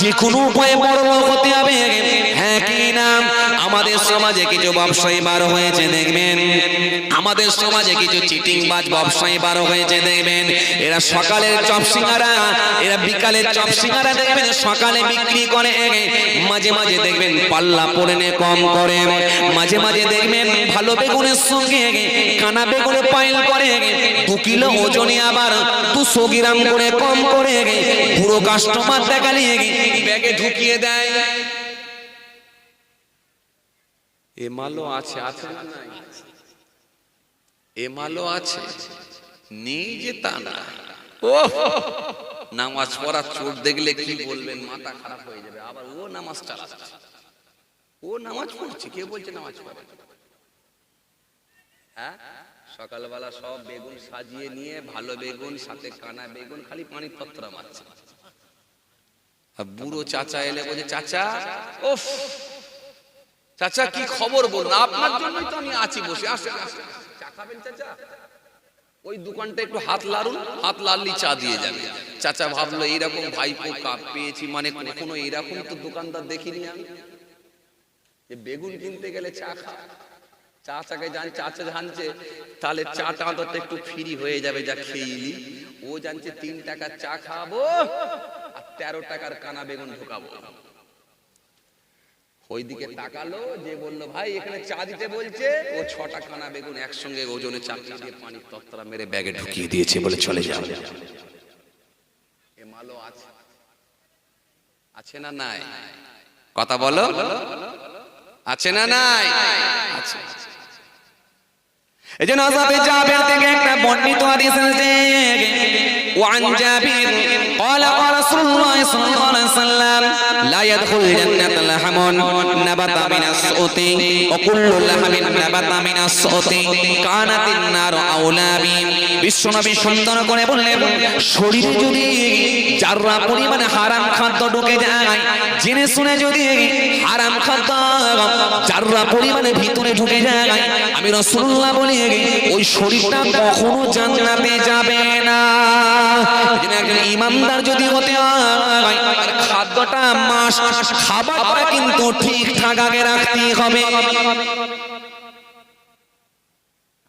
যে কোনো উপায়ে বড় লোক হতে হবে, হ্যাঁ কি না? আমাদের সমাজে কিছু ব্যবসায়ী বার হয়েছে দেখবেন, আমাদের সমাজে কিছু চিটিংবাজ ব্যবসায়ী বার হয়েছে দেখবেন, এরা সকালের চপ সিঙ্গারা, এরা বিকালের চপ সিঙ্গারা দেখবেন সকালে বিক্রি করে, মাঝে মাঝে দেখবেন পাল্লা পড়েনে কম করে, মাঝে মাঝে দেখবেন ভালো বেগুনের সঙ্গে কানা বেগুনে পাইল করে, 2 কিলো ওজনে আবার 200 গ্রাম করে কম করে, পুরো কাস্টমার দেখালে ব্যাগে ঢুকিয়ে দেয়। এ মালও আছে, আছে না নাই? এ মালও আছে, নেই যে তা না। ও নামাজ পড়া চোর দেখলে কি বলবেন, মাথা খারাপ হয়ে যাবে। আবার ও নামাজ চালাচ্ছে, ও নামাজ পড়ছে, কে বলছে নামাজ পড়ে? হ্যাঁ, সকালবেলা সব বেগুন সাজিয়ে নিয়ে, ভালো বেগুন সাথে কানা বেগুন, খালি পানি পত্রা মারছে। বুড়ো চাচা এলে বলছে, চাচা ওফ চাচা কি খবর বলুন, আপনার জন্যই তো আমি আছি বসে, আসেন আসেন চা খাবেন চাচা? ওই দোকানটা একটু হাত লাড়ুন, হাত লাড়লি চা দিয়ে যাবে। চাচা ভাবলো এইরকম ভাইপো কাপ পেয়েছি, মানে কখনো এইরকম তো দোকানদার দেখিনি আমি, যে বেগুন কিনতে গেলে চা খা। চাচাকে চাচা জানছে তাহলে চাটা অন্তত একটু ফ্রি হয়ে যাবে, যা খেয়েলি। ও জানছে 3 টাকার চা খাবো আর 13 টাকার কানা বেগুন ঢোকাবো। ওইদিকে তাকালো, যে বললো ভাই এখানে চা দিতে বলছে, ও 6টা কানা বেগুন একসঙ্গে ওজনে চাপড়ি দিয়ে পানির তত্রা মেরে ব্যাগে ঢুকিয়ে দিয়েছে, বলে চলে যাও। এ মালও আছে, আছে না নাই? কথা বলো, আছে না নাই? আছে। এজন্য হযরত জাবের থেকে একটা বর্ণিত হাদিস আছে, وعن جابر قال قال رسول الله صلى الله عليه وسلم لا يدخل الجنة لحم نبت من السؤت وكل لحم نبت من السؤت كانت النار أولى به। বিশ্বনবী সুন্দর করে বললেন, শরীরে যদি যারা পরিমাণে হারাম খাদ্য ঢুকে যায়, জেনে শুনে যদি হারাম খাদ্য যারা পরিমাণে ভিতরে ঢুকে যায়, আমি রাসূলুল্লাহ বলি ওই শরীরটা কখনো জান্নাতে যাবে না। একজন ইমানদার যদি হতে হয়, খাদ্যটা মাস খাবারটা কিন্তু ঠিকঠাক আগে রাখতে হবে।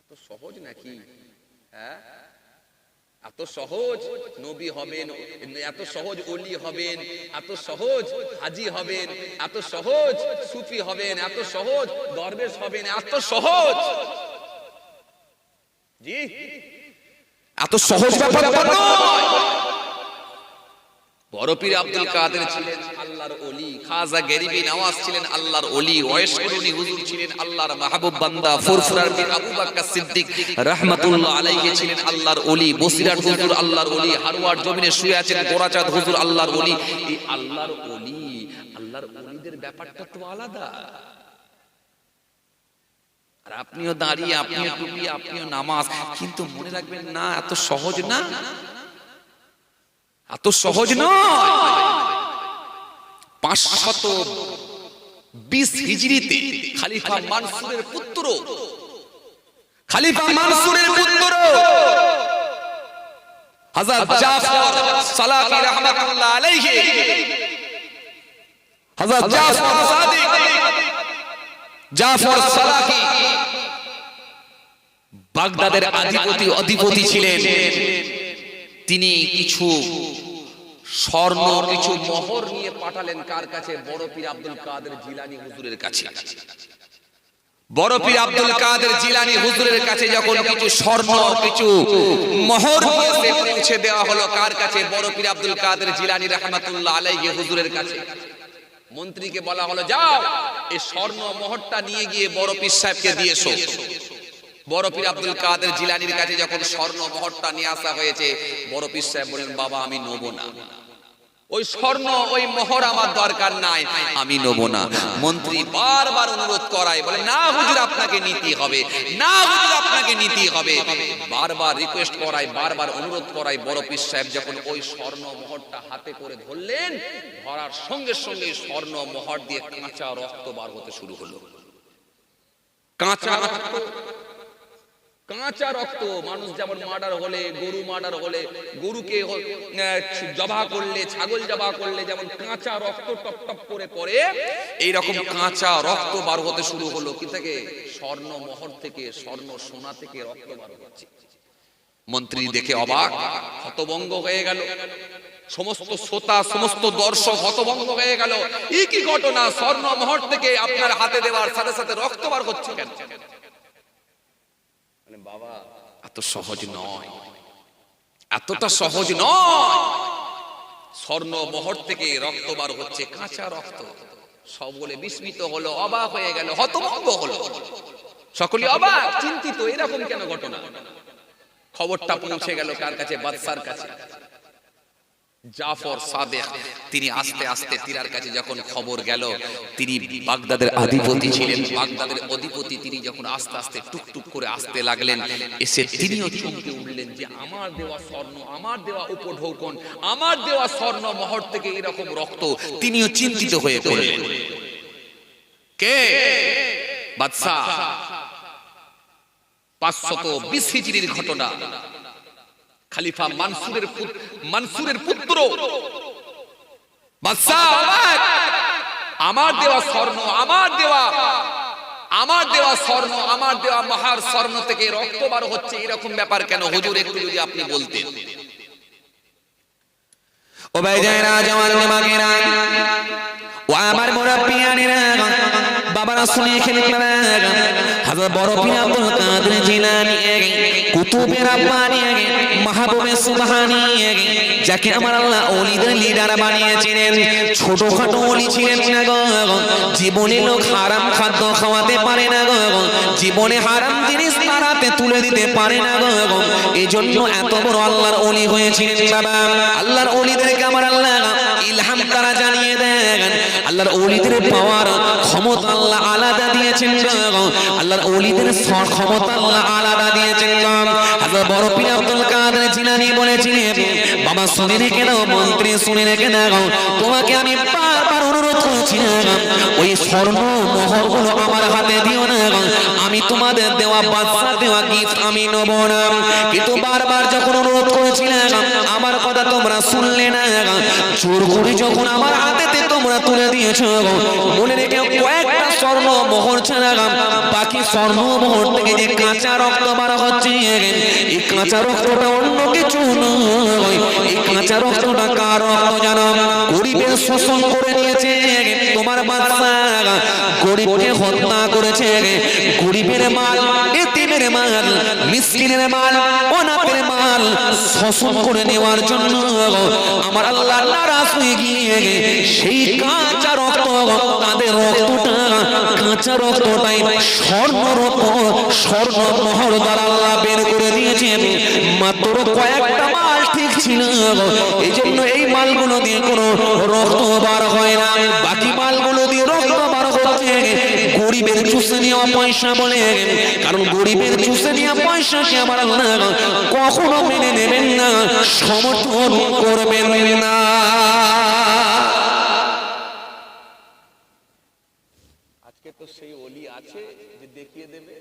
এত সহজ নাকি? হ্যাঁ, এত সহজ নবী হবেন, এত সহজ ওলি হবেন, এত সহজ হাজি হবেন, এত সহজ সুফি হবেন, এত সহজ দরবেশ হবেন, এত সহজ? জি, এত সহজ ব্যাপার নয়। বড় পীর আব্দুল কাদের ছিলেন আল্লাহর ওলি, খাজা গরিবি নওয়াজ ছিলেন আল্লাহর ওলি, ওয়াইস করুনি হুজুর ছিলেন আল্লাহর মাহবুব বান্দা, ফুরফুরার পীর আবু বকর সিদ্দিক রাহমাতুল্লাহ আলাইহি ছিলেন আল্লাহর ওলি, বসিরাট হুজুর আল্লাহর ওলি, হারওয়ার্ড জমিনে শুয়ে আছেন গোরাচাঁদ হুজুর আল্লাহর ওলি। এই আল্লাহর ওলি, আল্লাহর ওলিদের ব্যাপারটা তো আলাদা। আর আপনিও দাঁড়িয়ে, আপনিও টুপি, আপনিও নামাজ, কিন্তু মনে রাখবেন না এত সহজ না, এত সহজ নয়। 520 হিজরিতে খলিফা মানসুরের পুত্র, খলিফা মানসুরের পুত্র হযরত জাফর সালাকি রাহমাতুল্লাহ আলাইহি, হযরত জাফর সাদিক, জাফর সালাকি বাগদাদের অধিপতি ছিলেন। তিনি কিছু স্বর্ণ, কিছু মোহর নিয়ে পাঠালেন কার কাছে? বড় পীর আব্দুল কাদের জিলানী হুজুরের কাছে। বড় পীর আব্দুল কাদের জিলানী হুজুরের কাছে যখন কিছু স্বর্ণ, কিছু মোহর নিয়ে পৌঁছে দেওয়া হলো কার কাছে? বড় পীর আব্দুল কাদের জিলানী রাহমাতুল্লাহ আলাইহি হুজুরের কাছে। মন্ত্রীকে বলা হলো, যাও এই স্বর্ণ মোহরটা নিয়ে গিয়ে বড় পীর সাহেবকে দিয়ে এসো। বড় পীর আব্দুল কাদের জিলানীর কাছে যখন স্বর্ণ মোহরটা নিয়ে আসা হয়েছে, বড় পীর সাহেব বলেন, বাবা আমি নেব না, ওই স্বর্ণ ওই মোহর আমার দরকার নাই, আমি নেব না। মন্ত্রী বারবার অনুরোধ করায়, বলে না হুজুর আপনাকে নিতে হবে, না হুজুর আপনাকে নিতে হবে, বারবার রিকোয়েস্ট করায়, বারবার অনুরোধ করায়। বড় পীর সাহেব যখন ওই স্বর্ণ মোহরটা হাতে করে ধরলেন, ধরার সঙ্গে সঙ্গে স্বর্ণ মোহর দিয়ে কাঁচা রক্ত বার হতে শুরু হলো। কাঁচা রক্ত, কাঁচা রক্ত। মানুষ যেমন মার্ডার হলে, গরু মার্ডার হলে, গরুকে জবাহ করলে, ছাগল জবাহ করলে যেমন কাঁচা রক্ত টপ টপ করে পড়ে, এইরকম কাঁচা রক্ত বার হতে শুরু হলো। কি থেকে? স্বর্ণ মোহর থেকে, স্বর্ণ সোনা থেকে রক্ত বার হচ্ছে। মন্ত্রী দেখে অবাক, হতভম্ব হয়ে গেল। সমস্ত শ্রোতা, সমস্ত দর্শক হতভম্ব হয়ে গেল। এই কি ঘটনা? স্বর্ণ মোহর থেকে আপনার হাতে দেওয়ার সাথে সাথে রক্ত বার হচ্ছে কেন? বাবা এত সহজ নয়, এতটা সহজ নয়। স্বর্ণ মোহর থেকে রক্ত বার হচ্ছে, কাঁচা রক্ত। সকলে বিস্মিত হলো, অবাক হয়ে গেল, হতভম্ব হলো। সকলে অবাক, চিন্তিত, এরকম কেন ঘটনা? খবরটা পৌঁছে গেল কার কাছে? বাদশার কাছে। জাফর সাদেক তিনি আস্তে আস্তে তিনার কাছে যখন খবর গেল, তিনি বাগদাদের অধিপতি ছিলেন, বাগদাদের অধিপতি, তিনি যখন আস্তে আস্তে টুকটুক করে আসতে লাগলেন, এসে তিনিও চমকে উঠলেন যে আমার দেওয়া স্বর্ণ, আমার দেওয়া উপঢৌকন, আমার দেওয়া স্বর্ণ মোহর থেকে এরকম রক্ত। তিনিও চিন্তিত হয়ে পড়লেন। কে? বাদশা। 520 হিজরির ঘটনা। খলিফা মানসুরের পুত্র বাদশা, আমার দেওয়া স্বর্ণ, আমার দেওয়া স্বর্ণ, আমার দেওয়া মহার স্বর্ণ থেকে রক্ত বার হচ্ছে, এরকম ব্যাপার কেন হুজুর? একটু যদি আপনি বলতেন। ও ভাই যায়রা, জওয়ান মাগেরা, ও আমার মুরব্বিয়ানেরা, বাবারা শুনে খেলবেন। হযরত বড় পীর আব্দুল কাদের জিলানী, কুতুবে রাব্বানী, মাহবুবে সুবহানী, যাকে আমার আল্লাহ ওলিদের লিডার বানিয়েছিলেন। ছোটখাটো ওলি ছিলেন না গো, জীবনে লোক হারাম খাদ্য খাওয়াতে পারে না গো, জীবনে হারাম জিনিস তারাতে তুলে দিতে পারে না গো। এই জন্য এত বড় আল্লাহর ওলি হয়েছিলেন বাবা। আল্লাহর ওলিদেরকে আমার আল্লাহ ইলহাম তারা জানিয়ে দেন। আল্লাহর ওলিদের পাওয়ার ক্ষমতা আল্লাহ আলাদা দিয়েছেন গো, আল্লাহর ওলিদের ক্ষমতা আল্লাহ আলাদা দিয়েছেন গো। হযরত বড় পীর আব্দুল কাদের জিলানী বলেছিলেন, বাবা শুনে রেখে দাও, মন্ত্রী শুনে রেখে দাও, তোমাকে আমি বারবার অনুরোধ করছি না, ওই স্বর্ণ মোহরগুলো আমার হাতে দিও না, আমি তোমাদের দেওয়া বাদশা দেওয়া গিফট আমি নেব না। কিন্তু বারবার যখন অনুরোধ করেছিলাম, আমার কথা তোমরা শুনলে না, জোর করে যখন আমার হাতেতে তোমরা তুলে দিয়েছো, মনে রেখে কয়েকটা স্বর্ণ মোহর ছাড়া বাকি স্বর্ণ মোহর থেকে যে কাঁচা রক্ত বার হচ্ছে, এই কাঁচা রক্তটা অন্য কিছু নয়। এই কাঁচা রক্তটা কার রক্ত জানো? গরিবের শোষণ করে নিয়েছে তোমার বাদশা, গরিবকে হত্যা করেছে। গরিবের মাল, এতিমের মাল, মিসকিনের মাল, অনাথের মাল শোষণ করে নেওয়ার জন্য আমার আল্লাহ নারাজ হয়ে গিয়ে সেই কাঁচা রক্ত, তাদের রক্তটা, কাঁচা রক্তটাই স্বর্ণ মোহর দ্বারা আল্লাহ বের করে দিয়েছেন। মাত্র কয়েকটা মাল ঠিক ছিল, এই জন্য এই মালগুলো দিয়ে কোনো রক্ত বার হয় না, বাকি মালগুলো দিয়ে রক্ত বার হচ্ছে। গরিবের চুষে নেওয়া পয়সা বলে, কারণ গরিবের চুষে নেওয়া পয়সাকে আমার আল্লাহ কখনো মেনে নেবেন না, সমর্থন করবেন না। আজকে তো সেই ওলি আছে যে দেখিয়ে দেবে,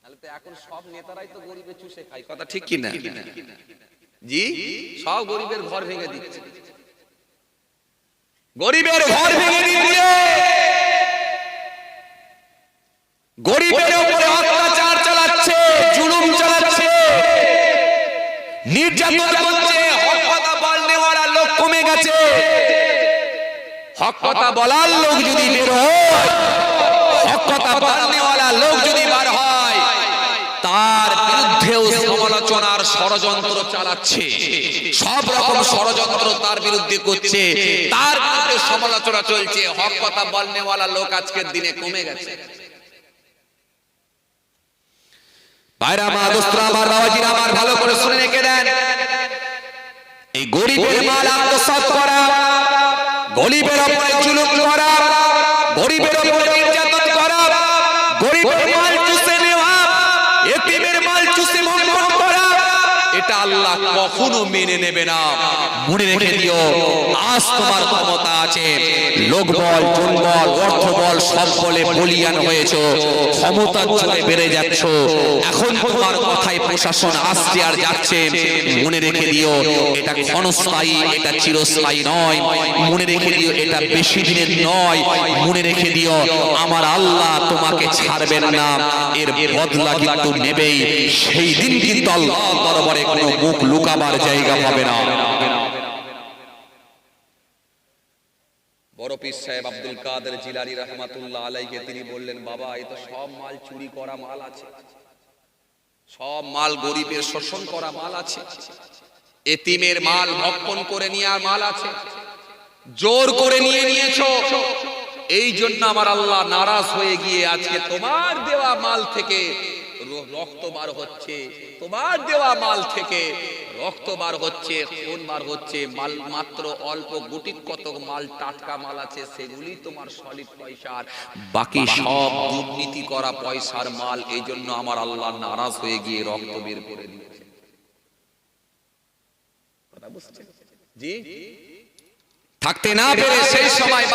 তাহলে তো এখন সব নেতারাই তো গরিবের চুষে খায়, কথা ঠিক কি না? জি, সব গরিবের ঘর ভেঙে দিচ্ছে, গরিবের ঘর ভেঙে দিচ্ছে, গরিবের উপরে অত্যাচার চালাচ্ছে, জুলুম চালাচ্ছে, নির্যাতন করছে। হক কথা বলনেওয়ালা লোক কমে গেছে। হক কথা বলার লোক যদি বের হয়, হক কথা বলনেওয়ালা লোক যদি বার হয়, তার বিরুদ্ধেও সমালোচনার ষড়যন্ত্র চালাচ্ছে, সব রকম ষড়যন্ত্র তার বিরুদ্ধে করছে, তার বিরুদ্ধে সমালোচনা চলছে। হক কথা বলনেওয়ালা লোক আজকের দিনে কমে গেছে। ভাইরা আমার, দোস্তরা আমার, বাবাজিরা আমার, ভালো করে শুনে রেখে দেন, এই গরিবের মাল আত্মসাৎ করা, গরিবের উপরে জুলুম করা, গরিবের উপরে নির্যাতন করা, গরিবের মাল চুষে নেওয়া, এতিমের মাল চুষে ভক্ষণ করা, এটা আল্লাহ কখনো মেনে নেবে না। মনে রেখে দিও, আজ তোমার ক্ষমতা আছে, লোক বল, জন বল, অর্থ বল, সব বলে বলিয়ান হয়েছ, ক্ষমতার জোরে বেড়ে যাচ্ছ। এখন তোমার কথায় প্রশাসন আসছে আর যাচ্ছে। মনে রেখে দিও, এটা ক্ষণস্থায়ী, এটা চিরস্থায়ী নয়। মনে রেখে দিও, এটা বেশি দিনের নয়। মনে রেখে দিও, আমার আল্লাহ তোমাকে ছাড়বেন না, এর বদলা কিন্তু নেবেই। সেই দিন কিন্তু আল্লাহ দরবারে কোনো মুখ লুকাবার জায়গা পাবে না। বড় পীর সাহেব আব্দুল কাদের জিলানী রাহমাতুল্লাহ আলাইহি তিনি বললেন, বাবা, এই তো সব মাল চুরি করা মাল আছে, সব মাল গরিবের শোষণ করা মাল আছে, এতিমের মাল ভক্ষণ করে নেওয়ার মাল আছে, জোর করে নিয়ে নিয়েছো। এই জন্য আমার আল্লাহ নারাজ হয়ে গিয়ে আজকে তোমার দেওয়া মাল থেকে রক্ত বার হচ্ছে, তোমার দেওয়া মাল থেকে রক্ত বার হচ্ছে, খুন বার হচ্ছে। মাল মাত্র অল্প গুটি কত মাল, টাটকা মাল আছে, সেগুলি তোমার সলিড পয়সার, বাকি সব দুর্নীতি করা পয়সার মাল। এই জন্য আমার আল্লাহ নারাজ হয়ে গিয়ে রক্ত বের করে দিয়েছে। কথা বুঝছেন? জি, থাকতে না পেরে সেই সময়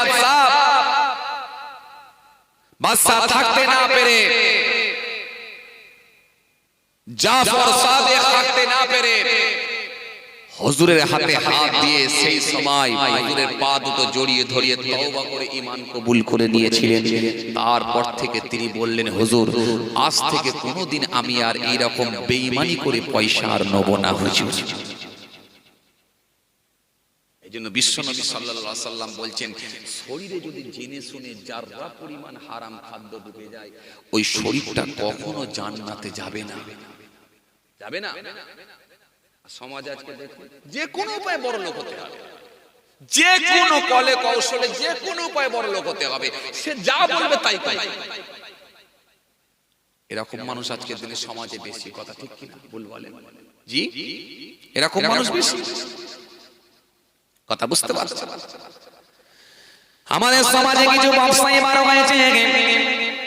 বাদশা থাকতে না পেরে, জাফর সাদেক থাকতে না পেরে হুজুরের হাতে হাত দিয়ে সেই সময় হুজুরের পা দুটো জড়িয়ে ধরিয়ে তওবা করে ঈমান কবুল করে নিয়েছিলেন। তারপর থেকে তিনি বললেন, হুজুর, আজ থেকে কোনোদিন আমি আর এইরকম বেঈমানি করে পয়সা আর নেব না হুজুর। এইজন্য বিশ্বনবী সাল্লাল্লাহু আলাইহি সাল্লাম বলছেন, শরীরে যদি জেনে শুনে যারা পরিমাণ হারাম খাদ্য ঢুকে যায়, ওই শরীরটা কখনো জান্নাতে যাবে না, যাবে না। সমাজ আজকে দেখুন, যে কোনো উপায়ে বড় লোক হতে হবে, যে কোনো কলে কৌশলে যে কোনো উপায়ে বড় লোক হতে হবে, সে যা বলবে তাই তাই। এরকম মানুষ আজকের দিনে সমাজে বেশি, কথা ঠিক কিনা ভুল বলেন? জি, এরকম মানুষ বেশি। কথা বুঝতে পারছেন? আমাদের সমাজে কিছু ব্যবসায়ী বার হয়েছে,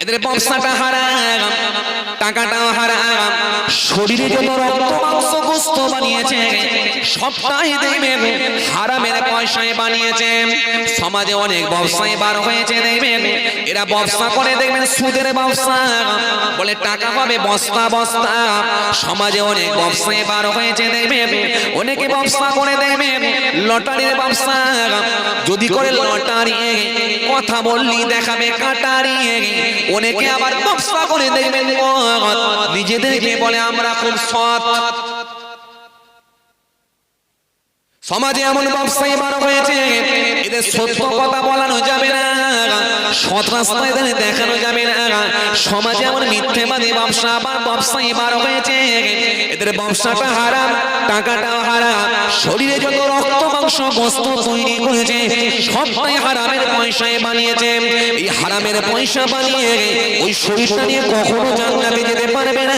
এদের ব্যবসাটা হারাম, টাকাটাও হারাম, শরীরে যত রক্ত মাংস গোস্ত বানিয়েছে সবটাই দেখবেন হারামের পয়সায় বানিয়েছে। সমাজে অনেক ব্যবসায়ী বার হয়েছে, দেখবেন এরা ব্যবসা করে, দেখবেন সুদের ব্যবসা, বলে টাকা পাবে বস্তা বস্তা। সমাজে অনেক ব্যবসায়ী বার হয়েছে, দেখবেন অনেকে ব্যবসা করে, দেখবেন লটারির ব্যবসা, যদি করে লটারি, কথা বললি দেখাবে কাটারি। অনেকে আবার ব্যবসা করে, দেখবেন নিজেদেরকে বলে আমরা খুব সৎ। সমাজে এমন ব্যবসায়ী বার হয়েছে, এদের সত্য কথা বলানো যাবে না, সৎ রাস্তায় দেখানো যাবে না। সমাজে এমন মিথ্যেবাদী ব্যবসা বা ব্যবসায়ী বার হয়েছে, এদের ব্যবসাটা হারাম, টাকাটাও হারাম, শরীরে যত রক্ত মাংস গোস্ত তৈরি করেছে সবটাই হারামের পয়সায় বানিয়েছে। এই হারামের পয়সা বানিয়ে ওই শরীরটা নিয়ে কখনো জান্নাতে যেতে পারবে না।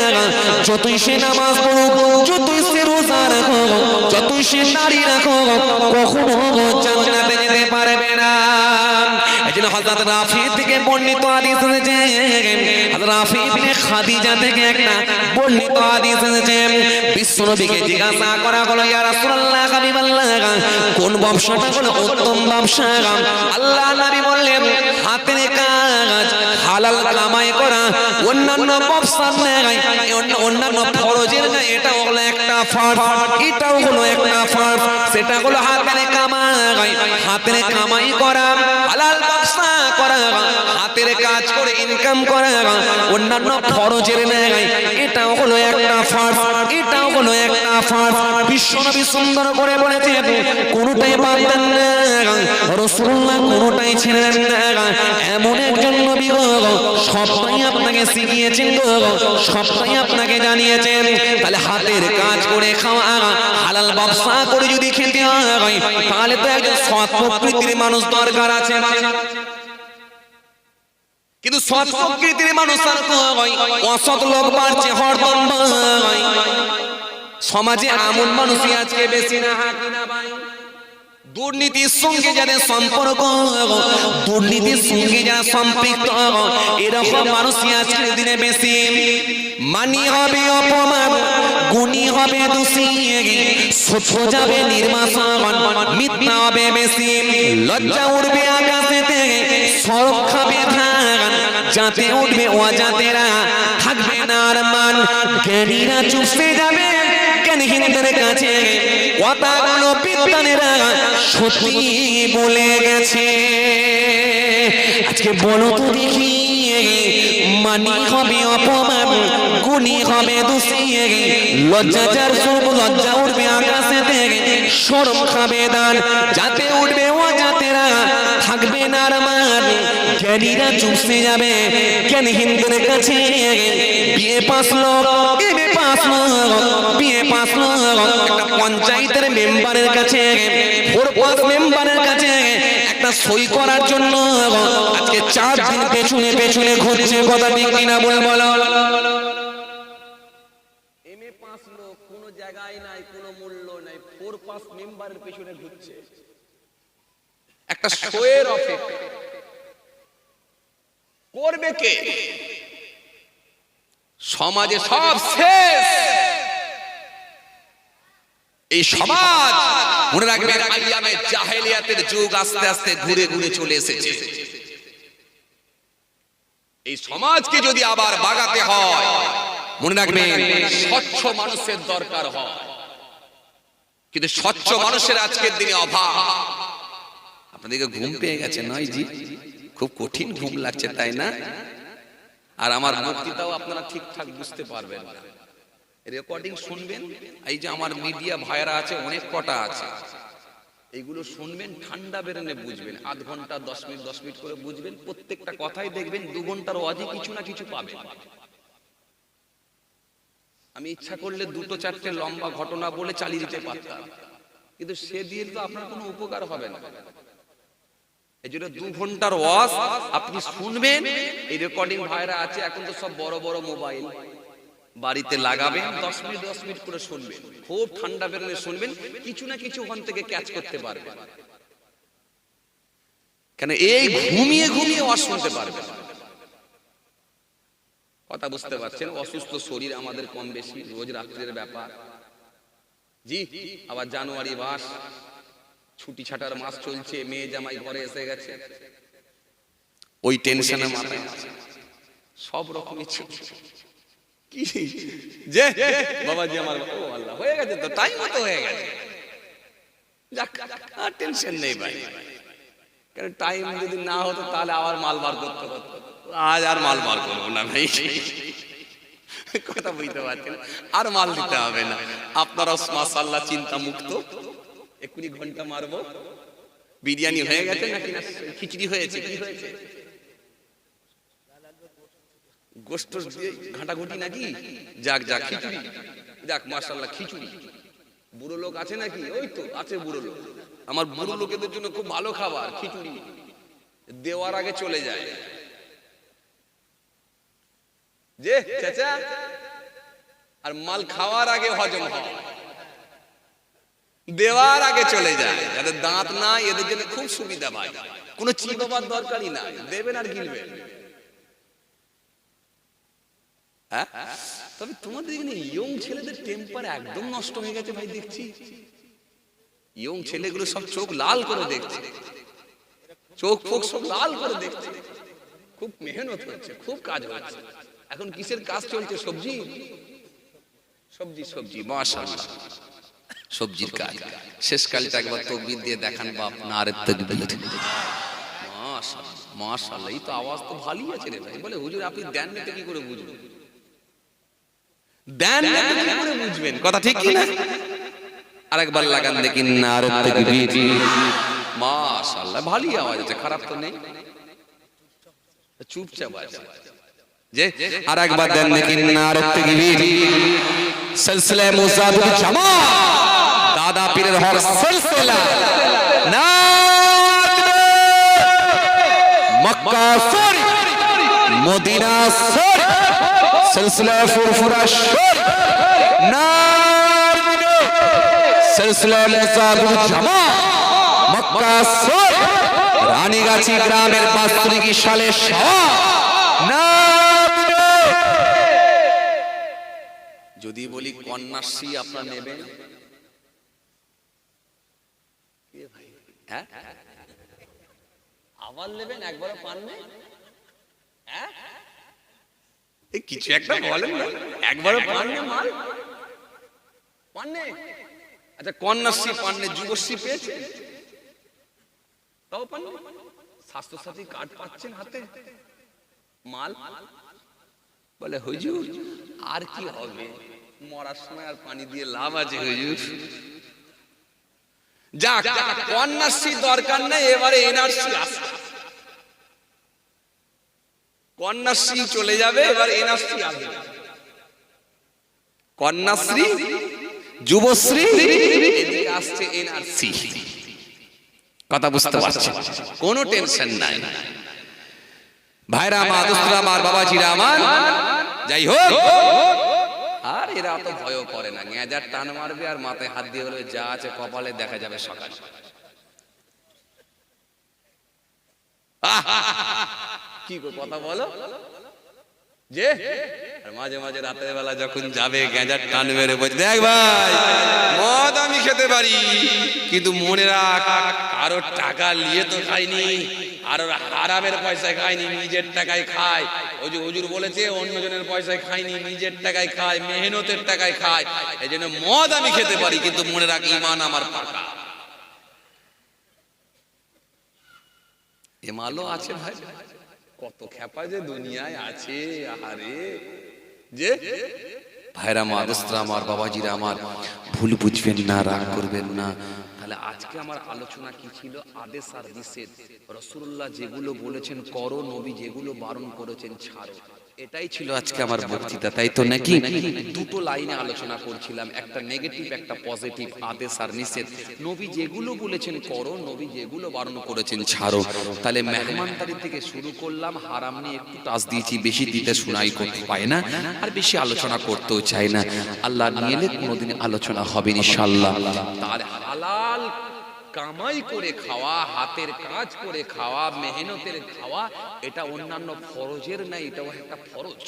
যতই সে নামাজ পড়ুক, যতই সে রোজা রাখুক, যতই সে নারী রাখুক, কখনো জান্নাতে যেতে পারবে না। কিন্তু হযরত রাফি থেকে বর্ণিত হাদিস এসেছে, হযরত রাফি ইবনে খাদিজা থেকে একটা বর্ণিত হাদিস এসেছে, বিশ্বনবীকে জিজ্ঞাসা করা হলো, ইয়া রাসূলুল্লাহ হাবিবাল্লাহ, কোন ব্যবসাটা হলো উত্তম ব্যবসা? আল্লাহ নবী বললেন, হাতের কাজ, হালাল কামাই করা। অন্যান্য ব্যবসার নাই, অন্যান্য ফরজের নাই, এটা হলো একটা ফরজ, এটাও হলো একটা ফরজ, সেটা হলো হাতের কামাই। হাতের কামাই করা, হালাল ব্যবসা করা, হাতের কাজ করে ইনকাম করা, অন্যান্য ফরজের নাই, এটাও হলো একটা ফরজ, এটাও হলো একটা ফরজ। বিশ্বনবী সুন্দর করে বলেছেন, কোনটাই বাদ দেন না রাসূলুল্লাহ, কোনটাই ছেড়ে দেন না। এমন একজন নবী গো, সবটাই আপনাকে শিখিয়েছেন গো, সবটাই আপনাকে জানিয়েছেন। তাহলে হাতের কাজ করে খাওয়া, হালাল ব্যবসা করে যদি খেতে হয়, তাহলে তো একজন সৎ প্রকৃতির মানুষ দরকার আছে। কিন্তু সৎ প্রকৃতির মানুষ আর কই, অসৎ লোক বাড়ছে হরদম ভাই। সমাজে এমন মানুষই আজকে বেশি না, হাকি না ভাই। দুর্নীতির সঙ্গে যাদের সম্পর্ক, দুর্নীতির সঙ্গে যারা সম্পৃক্ত, এরকম মানুষই আজকের দিনে বেশি। মানি হবে অপমান, গুণী হবে দোষী, সত্য যাবে নির্বাসন, মিথ্যা হবে বেশি। লজ্জা উঠবে আকাশেতে, শরম খাবে ধান, যাতে উঠবে অজাতেরা, থাকবে না আর মান। জ্ঞানীরা চুপসে যাবে জ্ঞানহীনদের কাছে, কথাগুলো বিদ্বানেরা সত্যি বলে গেছে। আজকে বলো তো দেখি, মানি হবে অপমান, গুণী হবে দোষী, লজ্জা যার সব, লজ্জা উঠবে আকাশে থেকে, শরম খাবে দান, যাতে উঠবে অজাতেরা, থাকবে না আর মান। জ্ঞানীরা চুপসে যাবে জ্ঞানহীনদের কাছে। বিয়ে পাস লোক, এমএ পাস লোক, বিয়ে পাস লোক একটা পঞ্চায়েতের মেম্বারের কাছে, ফোরপাস মেম্বারের কাছে একটা সই করার জন্য আজকে 4 দিন পেছনে পেছনে ঘুরছে। কথা ঠিক কিনা বলো? এমএ পাস লোক কোনো জায়গায় নাই, কোনো মূল্য নাই, ফোরপাস মেম্বারের পেছনে ঘুরছে একটা সইয়ের অপেক্ষা। করবে কে? সমাজে সব শেষ। এই সমাজ মনে রাখবেন, আইয়ামে জাহেলিয়াতের যুগ আস্তে আস্তে ঘুরে ঘুরে চলে এসেছে। এই সমাজকে যদি আবার বাগাতে হয়, মনে রাখবেন স্বচ্ছ মানুষের দরকার হয়। কিন্তু স্বচ্ছ মানুষের আজকের দিনে অভাব। আপনাদেরকে ঘুম পেয়ে গেছে নয় জি? খুব কঠিন ঘুম লাগছে তাই না? আর আমার বক্তৃতাও আপনারা ঠিকঠাক বুঝতে পারবেন না। রেকর্ডিং শুনবেন, এই যে আমার মিডিয়া ভাইরা আছে, অনেক কটা আছে, এইগুলো শুনবেন, ঠান্ডা বেরেনে বুঝবেন। 1/2 ঘন্টা 10 মিনিট 10 মিনিট করে বুঝবেন। প্রত্যেকটা কথাই দেখবেন 2 ঘন্টার ওয়াজে কিছু না কিছু পাবেন। আমি ইচ্ছা করলে 2-4টে লম্বা ঘটনা বলে চালিয়ে দিতে পারতাম, কিন্তু সে দিয়ে তো আপনার কোনো উপকার হবে না। এই জন্য 2 ঘন্টার ওয়াজ আপনি শুনবেন। এই রেকর্ডিং ভাইরা আছে, এখন তো সব বড় বড় মোবাইল, বাড়িতে লাগাবেন, 10 মিনিট 10 মিনিট করে শুনবেন, খুব ঠান্ডা বেরোলে শুনবেন, কিছু না কিছু ওখান থেকে ক্যাচ করতে পারবেন। কেন এই ঘুমিয়ে ঘুমিয়ে ওয়াজ শুনতে পারবেন। কথা বুঝতে পারছেন? অসুস্থ শরীর আমাদের কম বেশি, রোজ রাত্রের ব্যাপার জি। আবার জানুয়ারি মাস, ছুটি ছাটার মাস চলছে, মেয়ে জামাই ঘরে এসে গেছে, ওই টেনশনে মাথায় সব রকমই কি যে বাবাজি আমার, ও আল্লাহ, হয়ে গেছে তো, টাইম মতো হয়ে গেছে, যাক আর টেনশন নেই ভাই। কারণ টাইম যদি না হতো তাহলে আবার মাল বার করতে হতো। আজ আর মাল বার করবো না ভাই, কথা বুঝতে পারছেন? আর মাল দিতে হবে না। আপনারা মাশাআল্লাহ চিন্তা মুক্ত, 1 ঘন্টা মারবো। বিরিয়ানি হয়ে গেছে নাকি না খিচুড়ি হয়েছে? কি হয়েছে? গোস্ত দিয়ে ঘাটাঘুটি নাকি? যাক যাক, খিচুড়ি, যাক মাশাআল্লাহ খিচুড়ি। বুড়ো লোক আছে নাকি? ওই তো আছে বুড়ো লোক। আমার বুড়ো লোকেদের জন্য খুব ভালো খাবার খিচুড়ি, দেওয়ার আগে চলে যায় যে চাচা, আর মাল খাওয়ার আগে হজম হয়, দেওয়ার আগে চলে যায়। যাদের দাঁত নাই এদের জন্য খুব সুবিধা ভাই, কোনো চিবাবার দরকারই নাই, দেবেন আর গিলবেন। হ্যাঁ, তবে তোমাদের এখানে ইয়ং ছেলেদের টেম্পার একদম নষ্ট হয়ে গেছে ভাই, দেখছি ইয়ং ছেলেগুলো সব চোখ লাল করে দেখছে, চোখ ফোক সব লাল করে দেখছে। খুব মেহনত হচ্ছে, খুব কাজ হচ্ছে। এখন কিসের কাজ চলছে? সবজি সবজি সবজি, মাশাআল্লাহ, সবজির কাজ। শেষকালটা একবার তাকবীর দিয়ে দেখান বাপ, নারে তাকবীর। মাশাআল্লাহ মাশাআল্লাহ, এই তো আওয়াজ তো ভালোই আছে রে ভাই। বলে হুজুর আপনি দেন না তো কি করে বুঝবেন? দেন না তো কি করে বুঝবেন? কথা ঠিক কি না? আরেকবার লাগান দেখি, নারে তাকবীর। মাশাআল্লাহ, ভালোই আওয়াজ আছে, খারাপ তো নেই, চুপচাপ আছে। যে আরেকবার দেন দেখি, নারে তাকবীর। সিলসিলা মুজাদুল জামাত, দাদা পীরের হক সিলসিলা, মক্কা শরীফ, মদিনা শরীফ, সিলসিলা ফুরফুরা শরীফ, সিলসিলা মুজাদুল জামাত, মক্কা শরীফ, রানীগাছি গ্রামের বাৎসরিক সালে যদি বলি কন্যাশ্রী আপনার নেবেন, হ্যাঁ আবার নেবেন, একবারও পান না, হ্যাঁ কিছু একটা বলেন না, একবারও পান না, মাল পান না। আচ্ছা কন্যাশ্রী পান না, যুবশ্রী পেয়েছে তাও পান না, স্বাস্থ্যসাথী কার্ড পাচ্ছেন হাতে, মাল। বলে হুজুর আর কি হবে, মরার সময় আর পানি দিয়ে লাভ আছে হুজুর। যাক, কন্যাশ্রী দরকার নাই, এবারে এনআরসি আসে। কন্যাশ্রী চলে যাবে, এবার এনআরসি আসবে। কন্যাশ্রী, যুবশ্রী, এদিকে আসছে এনআরসি। কথা বুঝতে পারছেন? কোনো টেনশন নাই ভাইরা আমার, দোস্তরা আমার, বাবাজিরা আমার। যাই হোক, আর এরা অত ভয় করে না, গেঁজার টান মারবে আর মাথায় হাত দিয়ে বলবে যা আছে কপালে দেখা যাবে সকালে। কি কথা বলো যে মাঝে মাঝে রাতের বেলা যখন যাবে গেঁজার টান মেরে বলছে দেখ ভাই মদ আমি খেতে পারি, কিন্তু মনে রাখ কারো টাকা নিয়ে তো খাইনি, আর হারামের পয়সায় খাইনি, নিজের টাকায় খায়। ওই যে হুজুর বলেছে অন্যজনের পয়সায় খাইনি, নিজের টাকায় খায়, মেহনতের টাকায় খায়। এই জন্য মদ আমি খেতে পারি, কিন্তু মনে রাখ ঈমান আমার পাকা। এমালও আছে ভাই, কত খেপা যে দুনিয়ায় আছে। আহারে যে ভাইরা মা, দোস্তরা আমার, বাবাজিরা আমার, ভুল বুঝবেন না, রাগ করবেন না। তাহলে আজকে আমার আলোচনা কি ছিল? আদেশ আর নিষেধ। রাসূলুল্লাহ যেগুলো বলেছেন করো, নবী যেগুলো বারণ করেছেন ছাড়ো, এটাই ছিল আজকে আমার বক্তৃতা, তাই তো নাকি? দুটো লাইনে আলোচনা করছিলাম, একটা নেগেটিভ একটা পজিটিভ, আদেশ আর নিষেধ। নবী যেগুলো বলেছেন করো, নবী যেগুলো বারণ করেছেন ছাড়ো। তাহলে মেহমানদারি থেকে শুরু করলাম, হারাম নিয়ে একটু টাচ দিয়েছি, বেশি দিতে শোনাই করতে পায় না, আর বেশি আলোচনা করতেও চাই না। আল্লাহ নিয়ে কোনোদিন আলোচনা হবে ইনশাআল্লাহ। তার হালাল কামাই করে খাওয়া, হাতের কাজ করে খাওয়া, মেহনতের খাওয়া, এটা অন্যান্য ফরজের নাই, এটাও একটা ফরজ,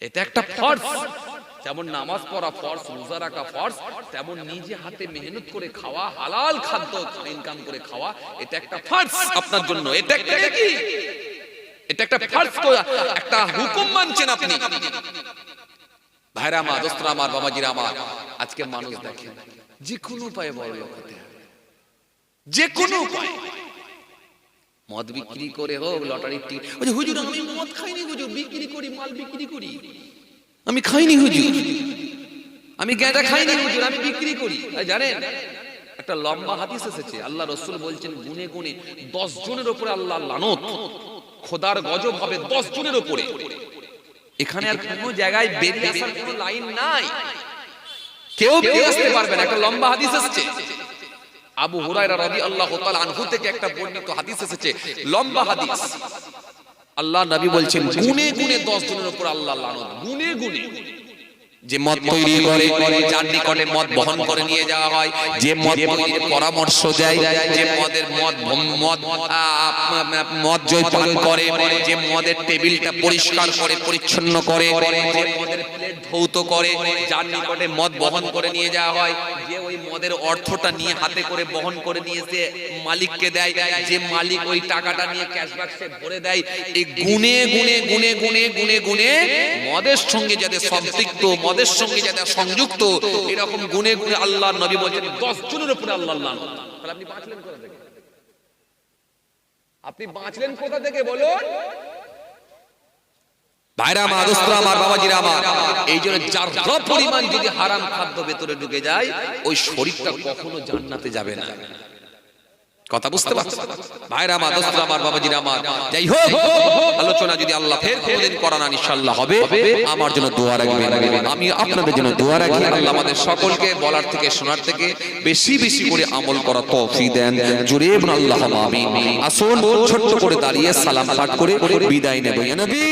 এটা একটা ফরজ। যেমন নামাজ পড়া ফরজ, রোজা রাখা ফরজ, তেমন নিজে হাতে মেহনত করে খাওয়া, হালাল খাদ্য ইনকাম করে খাওয়া, এটা একটা ফরজ আপনার জন্য। এটা একটা কি? এটা একটা ফরজ, তো একটা হুকুম মানছেন আপনি। ভাইরা আমার, দোস্তরা আমার, বাবাজিরা আমার, আজকে মানুষ দেখে যে কোনো উপায়ে বড় লোক হতে হবে, যে কোনো উপায়। মদ বিক্রি করে হোক, লটারির টিকিট। হুজুর আমি মদ খাইনি হুজুর, বিক্রি করি, মাল বিক্রি করি। আমি খাইনি হুজুর, আমি গাঁজা খাইনি হুজুর, আমি বিক্রি করি। জানেন একটা লম্বা হাদিস এসেছে, আল্লাহ রাসূল বলছেন গুনে গুনে 10 জনের উপরে আল্লাহ লানত, খোদার গজব হবে 10 জনের উপরে। এখানে আর কোনো জায়গায় বেরিয়ে আসার কোনো লাইন নাই, কেউ বেরিয়ে আসতে পারবে না। একটা লম্বা হাদিস এসেছে, আবু হুরায়রা রাদিয়াল্লাহু তাআলা আনহু থেকে একটা বর্ণিত হাদিস এসেছে, লম্বা হাদিস। আল্লাহ নবী বলছেন গুনে গুনে 10 জনের উপর আল্লাহ লানত, গুনে গুনে যে মদ তৈরি করে যার নিকটে মদ বহন করে নিয়ে যাওয়া হয়, যে মদ তৈরির পরামর্শ দেয়, যে মদের মদ জয়পান করে, যে মদের টেবিলটা পরিষ্কার করে পরিচ্ছন্ন করে, যে মদের প্লেট ধৌত করে, যার নিকটে মদ বহন করে নিয়ে যাওয়া হয়, যে ওই মদের অর্থটা নিয়ে হাতে করে বহন করে নিয়ে এসে মালিককে দেয়, যে মালিক ওই টাকাটা নিয়ে ক্যাশ বাক্সে ভরে দেয়, এই গুনে গুনে গুনে গুনে গুনে গুনে মদের সঙ্গে যাদের সম্পৃক্ত, মদের সঙ্গে যাদের সংযুক্ত, এরকম গুনে গুনে আল্লাহর নবী বলেন 10 জনের উপরে আল্লাহ লানত। তাহলে আপনি বাঁচলেন কোথা থেকে? আপনি বাঁচলেন কোথা থেকে বলুন? ভাইরা আমার, দোস্তরা আমার, বাবাজিরা আমার, এই জন্য যার পরিমাণ যদি হারাম খাদ্য ভেতরে ঢুকে যায়, ওই শরীরটা কখনো জান্নাতে যাবে না। কথা বুঝতে পারছেন? ভাইরা আমার, দোস্তরা আমার, বাবাজিরা আমার, যাই হোক, আলোচনা যদি আল্লাহ ফের কোনদিন করান ইনশাআল্লাহ হবে, আমার জন্য দোয়া রাখবেন, আমি আপনাদের জন্য দোয়া রাখি। আল্লাহ আমাদের সকলকে বলার থেকে শোনার থেকে বেশি বেশি করে আমল করা তৌফিক দেন। জোরে বলুন আল্লাহুম্মা আমিন। আসুন ছোট্ট করে দাঁড়িয়ে সালাম পাঠ করে বিদায় নেব। ইয়া নবী